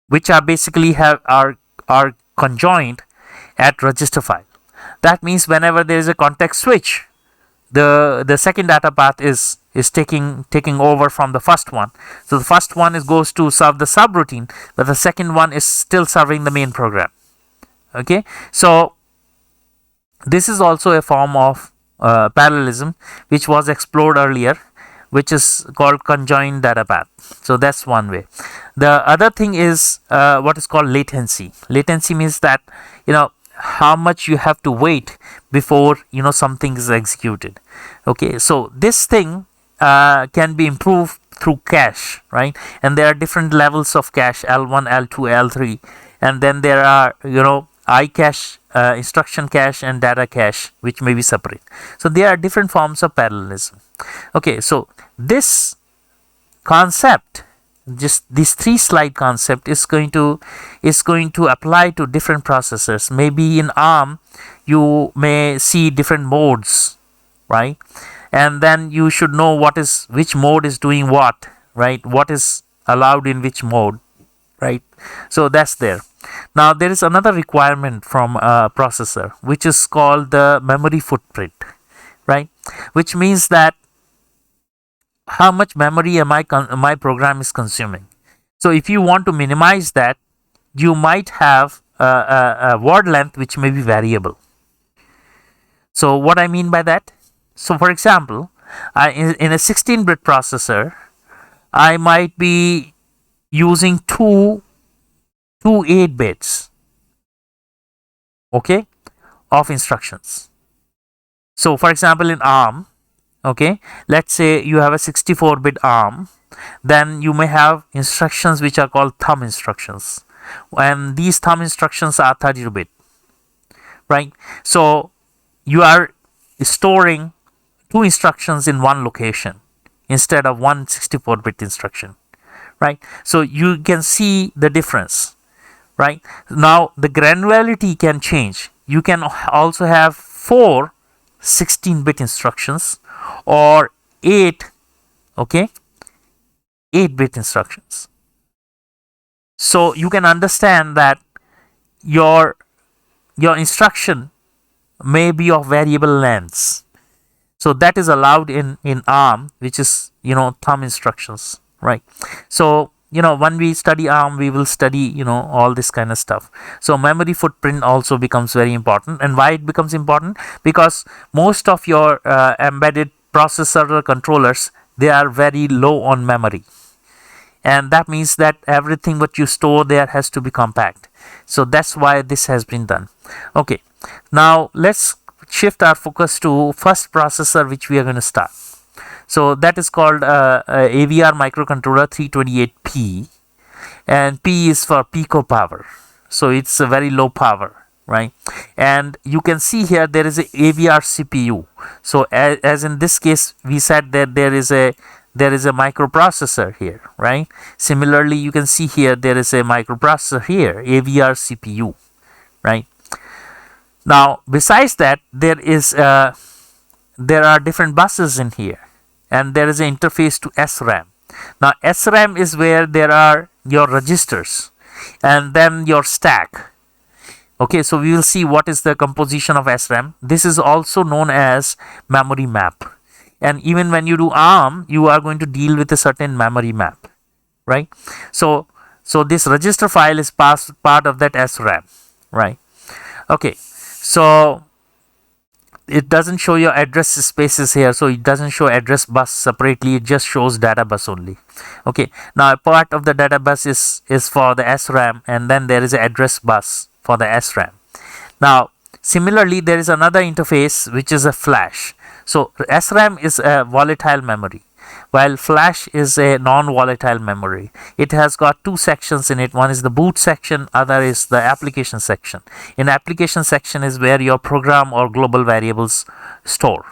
Speaker 1: basically are conjoined at register file. That means whenever there is a context switch, the second data path is taking over from the first one. So the first one goes to serve the subroutine, but the second one is still serving the main program. Okay, so this is also a form of parallelism which was explored earlier, which is called conjoined data path. So that's one way. The other thing is what is called latency. Latency means that how much you have to wait before something is executed. Okay, so this thing can be improved through cache, right? And there are different levels of cache: L1, L2, L3, and then there are iCache, instruction cache, and data cache, which may be separate. So there are different forms of parallelism. Okay, so this concept, just this 3-slide concept, is going to apply to different processors. Maybe in ARM you may see different modes, right? And then you should know which mode is doing what, right? What is allowed in which mode, right? So that's there. Now there is another requirement from a processor, which is called the memory footprint, right? Which means that how much memory my program is consuming. So if you want to minimize that, you might have a word length which may be variable. So what I mean by that? So for example, in a 16-bit processor, I might be using two 8 bits, okay, of instructions. So for example, in ARM, okay, let's say you have a 64-bit ARM, then you may have instructions which are called thumb instructions, and these thumb instructions are 32-bit, right? So you are storing two instructions in one location instead of one 64-bit instruction, right? So you can see the difference, right? Now the granularity can change. You can also have 4 16-bit instructions or 8, okay, 8-bit instructions. So you can understand that your instruction may be of variable lengths. So that is allowed in ARM, which is, thumb instructions, right? So when we study ARM, we will study all this kind of stuff. So memory footprint also becomes very important. And why it becomes important? Because most of your embedded processor controllers, they are very low on memory, and that means that everything what you store there has to be compact. So that's why this has been done. Okay, now let's shift our focus to first processor which we are going to start. So that is called AVR microcontroller 328P, and P is for pico power. So it's a very low power, right? And you can see here there is a AVR CPU. So as in this case, we said that there is a microprocessor here, right? Similarly, you can see here there is a microprocessor here, AVR CPU, right? Now, besides that, there are different buses in here, and there is an interface to SRAM. Now, SRAM is where there are your registers and then your stack. Okay, so we will see what is the composition of SRAM. This is also known as memory map. And even when you do ARM, you are going to deal with a certain memory map, right? So this register file is part of that SRAM, right? Okay, so it doesn't show your address spaces here, so it doesn't show address bus separately, it just shows data bus only. Okay, now a part of the data bus is for the SRAM, and then there is an address bus for the SRAM. Now similarly, there is another interface which is a flash. So SRAM is a volatile memory, while flash is a non-volatile memory. It has got two sections in it. One is the boot section, other is the application section. In application section is where your program or global variables store,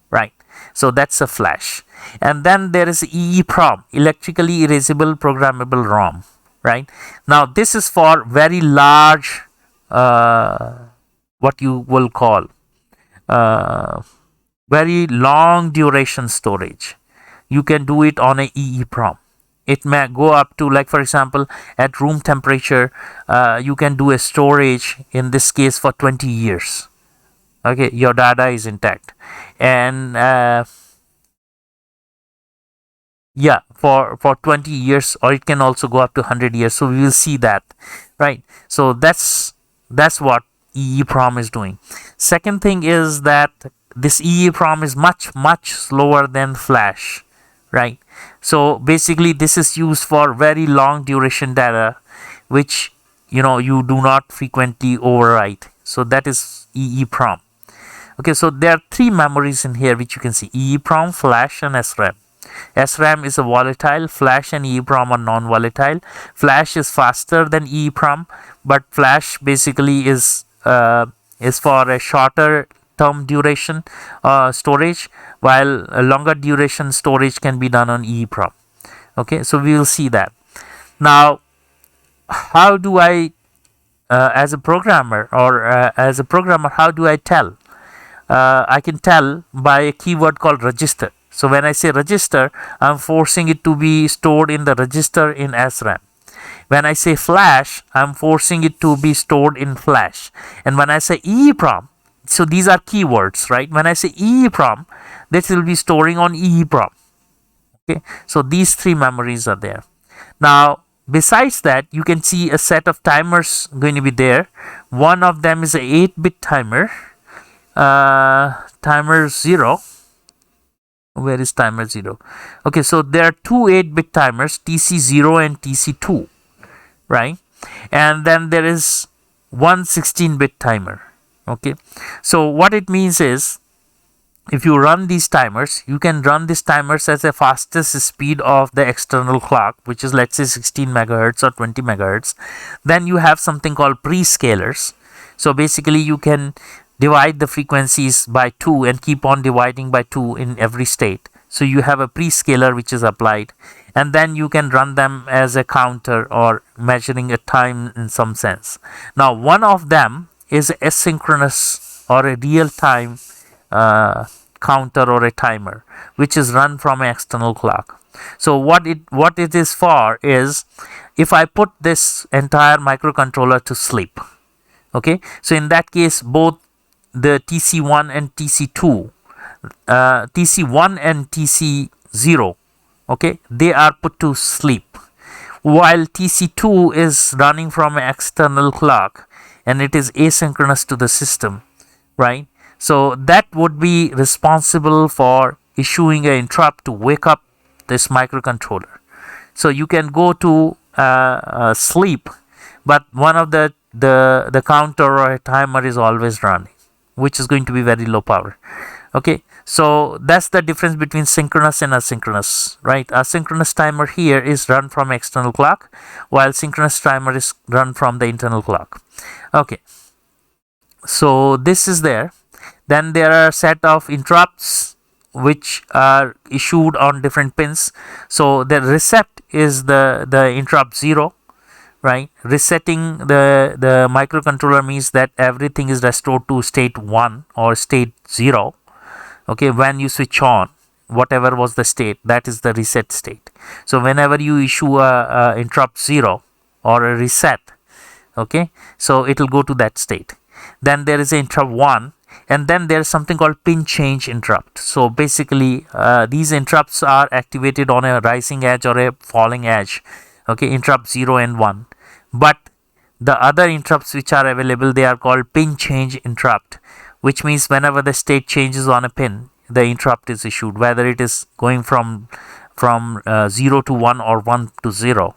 Speaker 1: right? So that's a flash. And then there is EEPROM, electrically erasable programmable ROM, right? Now this is for very large, what you will call very long duration storage. You can do it on a EEPROM. It may go up to, like for example, at room temperature, you can do a storage in this case for 20 years. Okay, your data is intact, and yeah, for 20 years, or it can also go up to 100 years. So we will see that, right? So that's what EEPROM is doing. Second thing is that this EEPROM is much slower than flash, right? So basically this is used for very long duration data which you do not frequently overwrite. So that is EEPROM. Okay, so there are three memories in here which you can see: EEPROM, flash, and SRAM. SRAM is a volatile, flash and EEPROM are non-volatile. Flash is faster than EEPROM, but flash basically is for a shorter term duration storage, while a longer duration storage can be done on EEPROM. Okay, so we will see that. Now, how do I, as a programmer, how do I tell? I can tell by a keyword called register. So when I say register, I'm forcing it to be stored in the register in SRAM. When I say flash, I'm forcing it to be stored in flash. And when I say EEPROM, so these are keywords, right? When I say EEPROM, this will be storing on EEPROM. Okay, so these three memories are there. Now, besides that, you can see a set of timers going to be there. One of them is a 8-bit timer, timer 0. Where is timer 0? Okay, so there are two 8-bit timers, TC0 and TC2, right? And then there is one 16-bit timer. Okay, so what it means is, if you run these timers, you can run these timers at the fastest speed of the external clock, which is, let's say, 16 megahertz or 20 megahertz. Then you have something called prescalers. So basically you can divide the frequencies by 2 and keep on dividing by 2 in every state. So you have a prescaler which is applied, and then you can run them as a counter or measuring a time in some sense. Now, one of them is asynchronous or a real-time counter or a timer, which is run from an external clock. So what it is for is, if I put this entire microcontroller to sleep, okay, so in that case, both the TC1 and TC2, TC1 and TC0, okay, they are put to sleep, while TC2 is running from an external clock and it is asynchronous to the system, right? So that would be responsible for issuing an interrupt to wake up this microcontroller. So you can go to sleep, but one of the counter or a timer is always running, which is going to be very low power. Okay, so that's the difference between synchronous and asynchronous, right? Asynchronous timer here is run from external clock, while synchronous timer is run from the internal clock. Okay, so this is there. Then there are a set of interrupts which are issued on different pins. So the reset is the interrupt 0, right? Resetting the microcontroller means that everything is restored to state 1 or state 0. Okay, when you switch on, whatever was the state, that is the reset state. So whenever you issue a interrupt 0 or a reset, okay, so it will go to that state. Then there is an interrupt 1, and then there is something called pin change interrupt. So basically these interrupts are activated on a rising edge or a falling edge, okay, interrupt 0 and 1. But the other interrupts which are available, they are called pin change interrupt, which means whenever the state changes on a pin, the interrupt is issued, whether it is going from 0 to 1 or 1 to 0.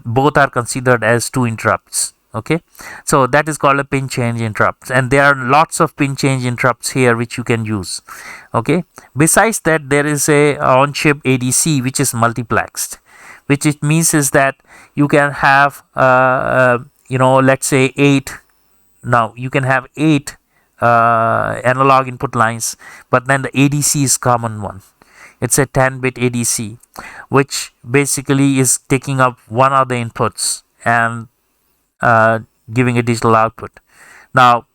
Speaker 1: Both are considered as two interrupts. Okay, so that is called a pin change interrupt, and there are lots of pin change interrupts here which you can use. Okay, besides that, there is a on-chip ADC which is multiplexed, which it means is that you can have let's say 8. Now you can have 8 analog input lines, but then the ADC is common one. It's a 10-bit ADC which basically is taking up one of the inputs and giving a digital output. Now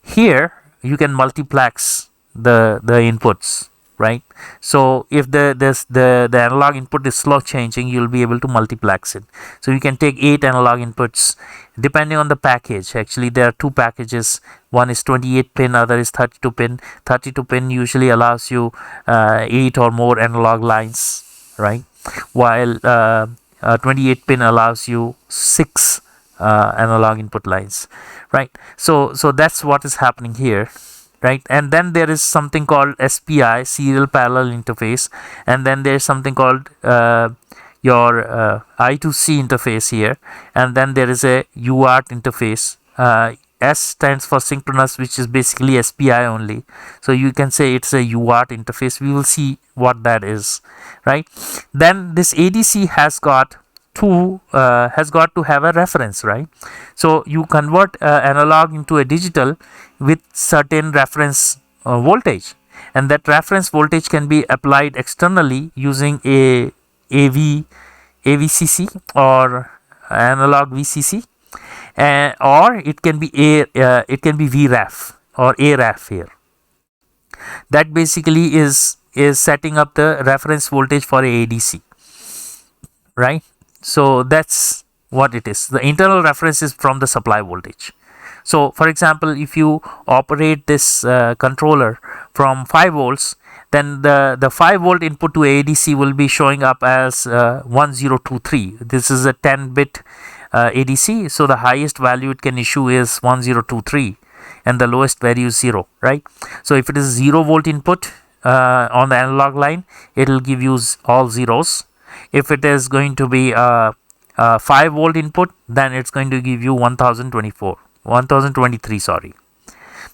Speaker 1: here you can multiplex the inputs, right? So if the analog input is slow changing, you'll be able to multiplex it. So you can take 8 analog inputs depending on the package. Actually, there are two packages. One is 28 pin, other is 32 pin. 32 pin usually allows you 8 or more analog lines, right? While 28 pin allows you 6 analog input lines, right? So that's what is happening here, right? And then there is something called SPI, serial parallel interface, and then there is something called your I2C interface here, and then there is a UART interface. S stands for synchronous, which is basically SPI only, so you can say it's a UART interface. We will see what that is, right? Then this ADC has got to have a reference, right? So you convert analog into a digital with certain reference voltage, and that reference voltage can be applied externally using a AVCC or analog VCC, or it can be VREF or AREF here. That basically is setting up the reference voltage for a ADC, right? So that's what it is. The internal reference is from the supply voltage. So for example, if you operate this controller from 5 volts, then the 5 volt input to ADC will be showing up as 1023. This is a 10-bit ADC, so the highest value it can issue is 1023 and the lowest value is 0, right? So if it is 0 volt input on the analog line, it will give you all zeros. If it is going to be 5 volt input, then it's going to give you 1023, sorry.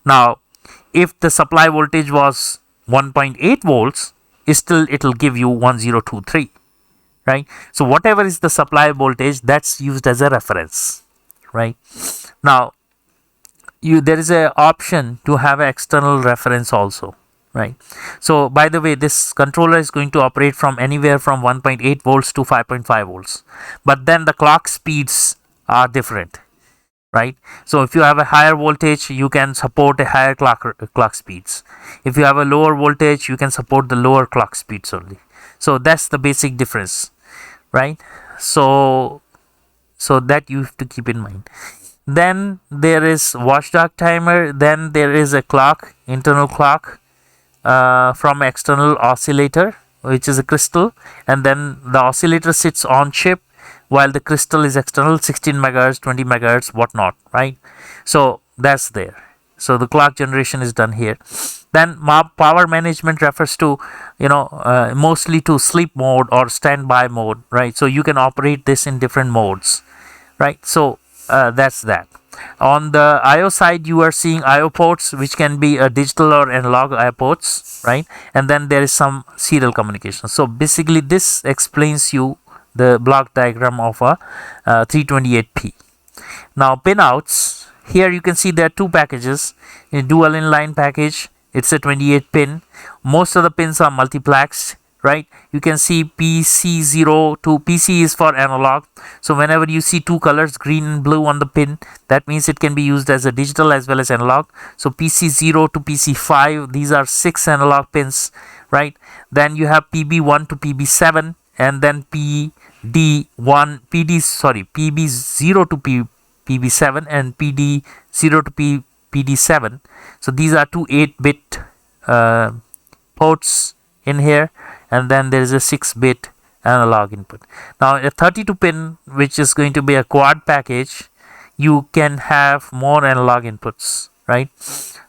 Speaker 1: Now if the supply voltage was 1.8 volts, still it will give you 1023, right? So whatever is the supply voltage, that's used as a reference, right? Now there is a option to have an external reference also, right? So by the way, this controller is going to operate from anywhere from 1.8 volts to 5.5 volts, but then the clock speeds are different, right? So if you have a higher voltage, you can support a higher clock speeds. If you have a lower voltage, you can support the lower clock speeds only. So that's the basic difference, right? So that you have to keep in mind. Then there is watchdog timer, then there is a clock, internal clock from external oscillator, which is a crystal, and then the oscillator sits on chip while the crystal is external, 16 megahertz, 20 megahertz, whatnot, right? So that's there. So the clock generation is done here. Then power management refers to, mostly to sleep mode or standby mode, right? So you can operate this in different modes, right? So that's that. On the IO side, you are seeing IO ports, which can be a digital or analog IO ports, right? And then there is some serial communication. So basically this explains you the block diagram of a 328P. Now pinouts, here you can see there are two packages. A dual inline package, it's a 28 pin. Most of the pins are multiplexed, right? You can see PC0 to PC is for analog. So whenever you see two colors, green and blue on the pin, that means it can be used as a digital as well as analog. So PC0 to PC5, these are 6 analog pins, right? Then you have PB1 to PB7, and then PB0 to PB7 and PD0 to PD7. So these are two 8-bit ports in here, and then there is a 6-bit analog input. Now a 32 pin, which is going to be a quad package, you can have more analog inputs, right?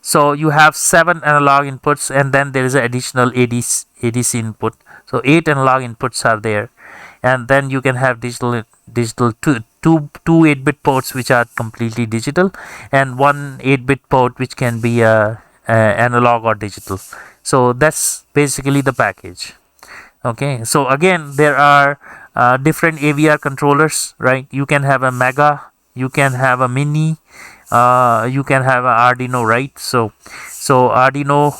Speaker 1: So you have 7 analog inputs, and then there is an additional ADC input. So 8 analog inputs are there, and then you can have digital two 8-bit ports which are completely digital, and one 8-bit port which can be analog or digital. So that's basically the package. Okay, so again there are different AVR controllers, right? You can have a Mega, you can have a Mini, you can have an Arduino, right? So Arduino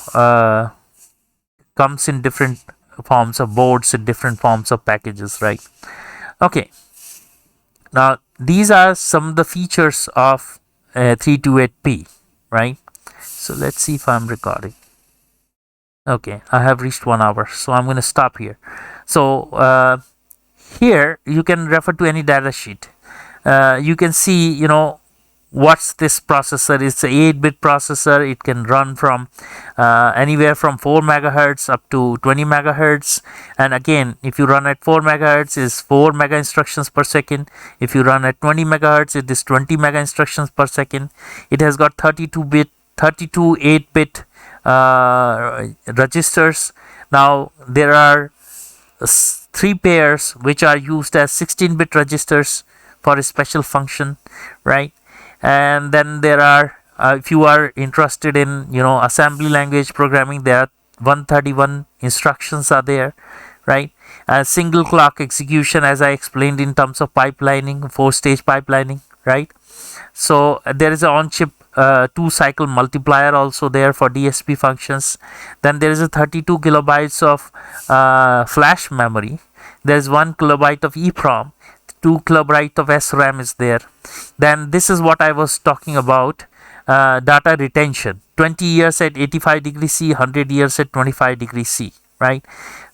Speaker 1: comes in different forms of boards and different forms of packages, right? Okay, now these are some of the features of 328P, right? So let's see if I'm recording. Okay, I have reached 1 hour, so I'm going to stop here. So here you can refer to any data sheet. You can see, what's this processor. It's an 8-bit processor. It can run from anywhere from 4 megahertz up to 20 megahertz. And again, if you run at 4 megahertz, is 4 mega instructions per second. If you run at 20 megahertz, it is 20 mega instructions per second. It has got 32 8-bit registers. Now there are 3 pairs which are used as 16-bit registers for a special function, right? And then there are if you are interested in assembly language programming, there are 131 instructions are there, right? Single clock execution, as I explained in terms of pipelining, 4-stage pipelining, right? So there is an on-chip 2-cycle multiplier also there for DSP functions. Then there is a 32 kilobytes of flash memory. There is 1 kilobyte of EEPROM. 2 kilobyte of SRAM is there. Then this is what I was talking about, data retention, 20 years at 85 degrees C, 100 years at 25 degrees C, right?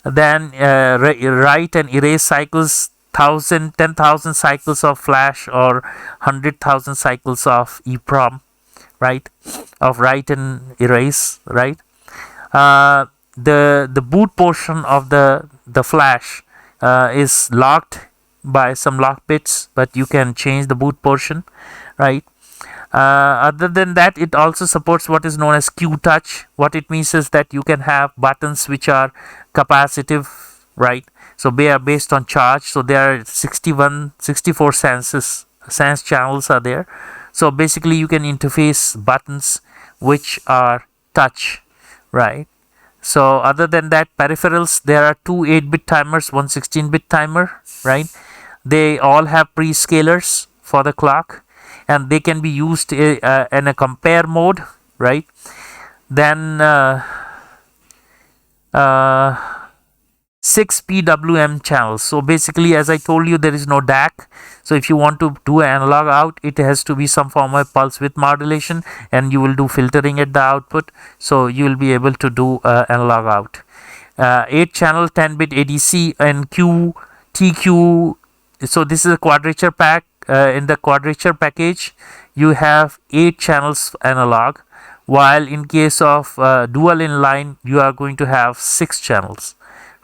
Speaker 1: Then write and erase cycles, 10,000 cycles of flash or 100,000 cycles of EEPROM, right, of write and erase, right. The boot portion of the flash is locked by some lock bits, but you can change the boot portion, right. Other than that, it also supports what is known as Q touch. What it means is that you can have buttons which are capacitive, right. So they are based on charge. So there are 64 sense channels are there. So basically you can interface buttons which are touch, right. So other than that, peripherals, there are two 8-bit timers, one 16-bit timer, right. They all have prescalers for the clock, and they can be used in a compare mode, right. Then 6 PWM channels. So basically, as I told you, there is no DAC. So if you want to do analog out, it has to be some form of pulse width modulation, and you will do filtering at the output. So you will be able to do analog out. 8 channel 10-bit ADC and TQ. So this is a quadrature pack. In the quadrature package, you have 8 channels analog, while in case of dual inline, you are going to have 6 channels,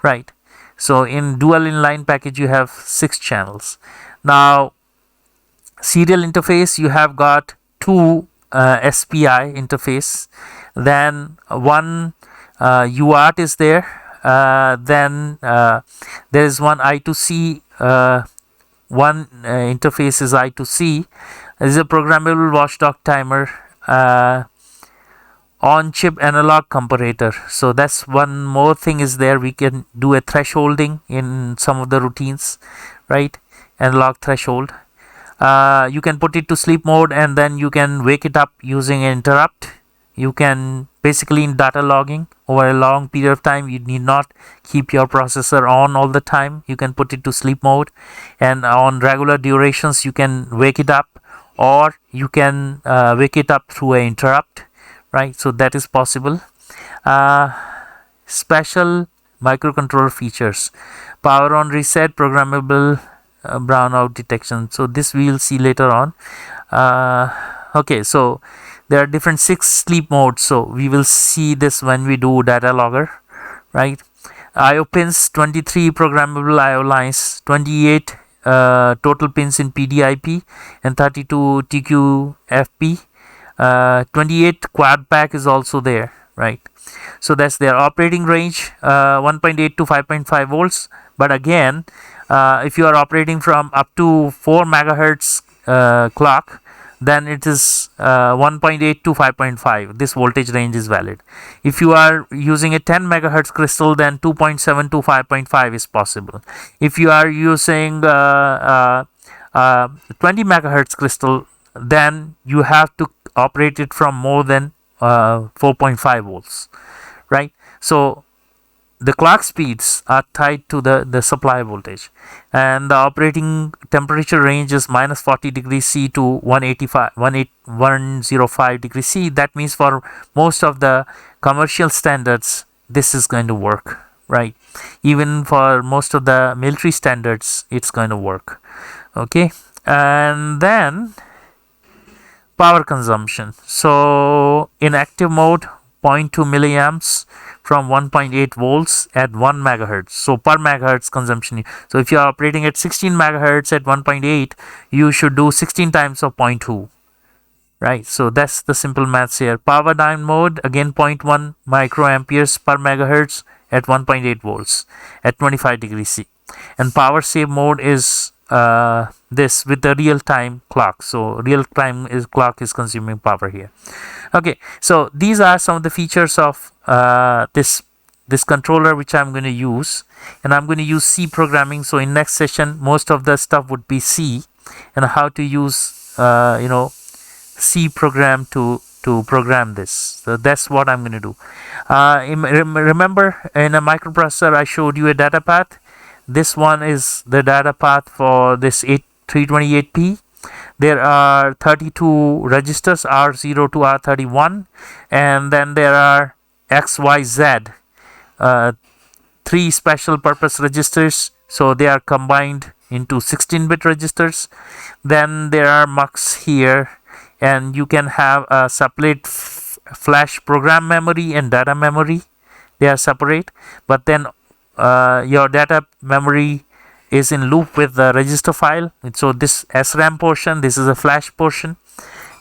Speaker 1: right. So in dual inline package, you have 6 channels. Now serial interface, you have got 2 SPI interface, then one UART is there, then there is one I2C, one interface is I2C. This is a programmable watchdog timer, on chip analog comparator. So that's one more thing is there. We can do a thresholding in some of the routines, right. Analog threshold. You can put it to sleep mode, and then you can wake it up using an interrupt. You can basically, in data logging over a long period of time, you need not keep your processor on all the time. You can put it to sleep mode, and on regular durations you can wake it up, or you can wake it up through an interrupt, right. So that is possible. Special microcontroller features: power on reset, programmable brownout detection. So this we will see later on. Okay, so there are different 6 sleep modes. So we will see this when we do data logger, right. IO pins: 23 programmable IO lines, 28 total pins in PDIP, and 32 TQFP. 28 quad pack is also there, right. So that's their operating range, 1.8 to 5.5 volts. But again, if you are operating from up to 4 megahertz clock, then it is 1.8 to 5.5. This voltage range is valid. If you are using a 10 megahertz crystal, then 2.7 to 5.5 is possible. If you are using 20 megahertz crystal, then you have to operate it from more than 4.5 volts, right. So the clock speeds are tied to the supply voltage, and the operating temperature range is minus 40 degrees C to 105 degrees C. That means for most of the commercial standards, this is going to work, right. Even for most of the military standards, it's going to work. Okay, and then power consumption. So in active mode, 0.2 milliamps from 1.8 volts at 1 megahertz. So per megahertz consumption. So if you are operating at 16 megahertz at 1.8, you should do 16 times of 0.2, right. So that's the simple maths here. Power down mode, again 0.1 microamperes per megahertz at 1.8 volts at 25 degrees C. And power save mode is this with the real time clock. So real time clock is consuming power here. Okay, so these are some of the features of this controller which I'm going to use, and I'm going to use C programming. So in next session, most of the stuff would be C, and how to use C program to program this. So that's what I'm going to do. Remember, in a microprocessor, I showed you a data path. This one is the data path for this 328P. There are 32 registers, R0 to R31, and then there are XYZ, 3 special purpose registers. So they are combined into 16-bit registers. Then there are MUX here, and you can have a separate flash program memory and data memory. They are separate, but then your data memory is in loop with the register file. So this SRAM portion, this is a flash portion,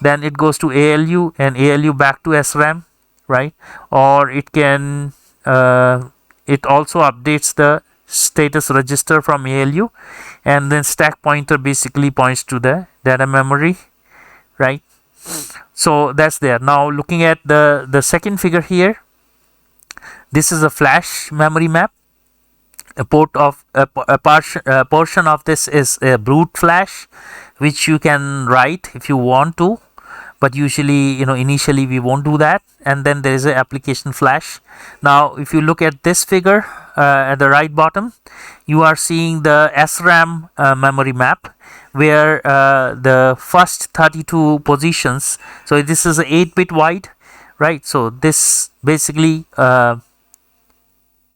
Speaker 1: then it goes to ALU and ALU back to SRAM, right? Or it can it also updates the status register from ALU, and then stack pointer basically points to the data memory, right? So that's there. Now looking at the second figure here, this is a flash memory map. A portion of this is a brute flash, which you can write if you want to, but usually, initially we won't do that. And then there is an application flash. Now if you look at this figure at the right bottom, you are seeing the SRAM memory map, where the first 32 positions, so this is a 8-bit wide, right? So this basically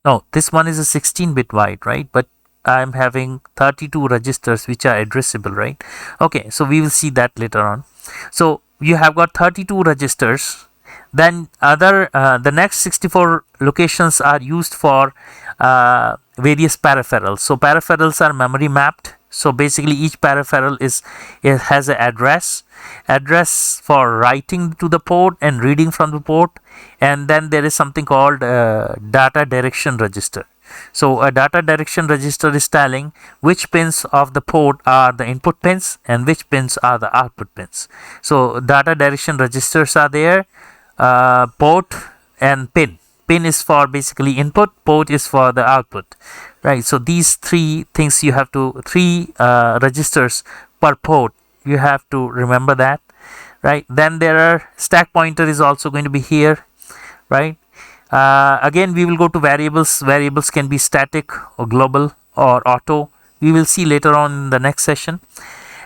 Speaker 1: no, this one is a 16-bit wide, right? But I'm having 32 registers which are addressable, right? Okay, so we will see that later on. So you have got 32 registers. Then the next 64 locations are used for various peripherals. So peripherals are memory mapped. So basically each peripheral has an address for writing to the port and reading from the port. And then there is something called data direction register. So a data direction register is telling which pins of the port are the input pins and which pins are the output pins. So data direction registers are there, port and pin. Pin is for basically input, port is for the output, right? So these three things you have to, three registers per port, you have to remember that, right? Then there are stack pointer is also going to be here, right? Again, we will go to variables. Variables can be static or global or auto. We will see later on in the next session.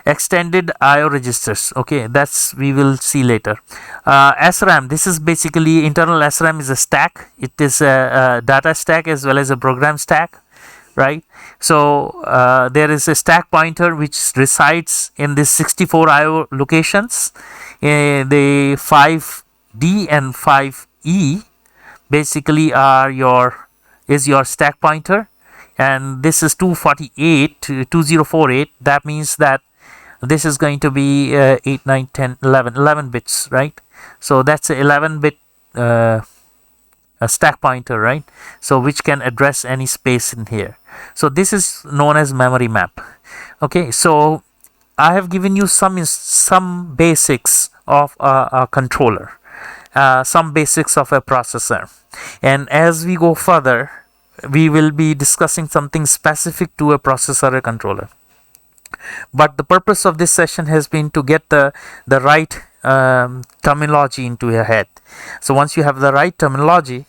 Speaker 1: Extended IO registers, okay, that's we will see later. SRAM, this is basically internal SRAM is a stack. It is a data stack as well as a program stack, right? So there is a stack pointer which resides in this 64 IO locations. The 5D and 5E basically are your stack pointer, and this is 248 2048. That means that this is going to be 8, 9, 10, 11 bits, right? So that's a 11-bit a stack pointer, right? So which can address any space in here. So this is known as memory map. Okay, so I have given you some basics of a controller, some basics of a processor, and as we go further, we will be discussing something specific to a processor or controller. But the purpose of this session has been to get the right terminology into your head. So once you have the right terminology,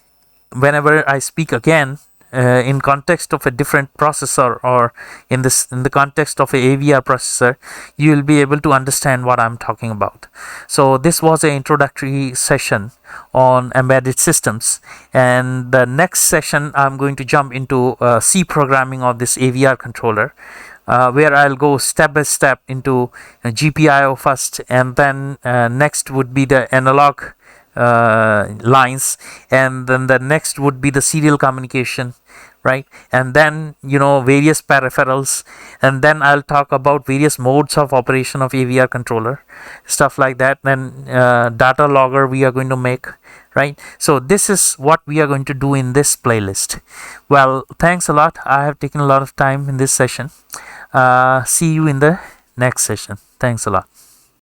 Speaker 1: whenever I speak again in context of a different processor or in the context of a AVR processor, you will be able to understand what I'm talking about. So this was an introductory session on embedded systems, and the next session I'm going to jump into C programming of this AVR controller, where I'll go step by step into GPIO first, and then next would be the analog lines, and then the next would be the serial communication, right? And then various peripherals, and then I'll talk about various modes of operation of AVR controller, stuff like that. Then data logger we are going to make, right? So this is what we are going to do in this playlist. Well, thanks a lot. I have taken a lot of time in this session. See you in the next session. Thanks a lot.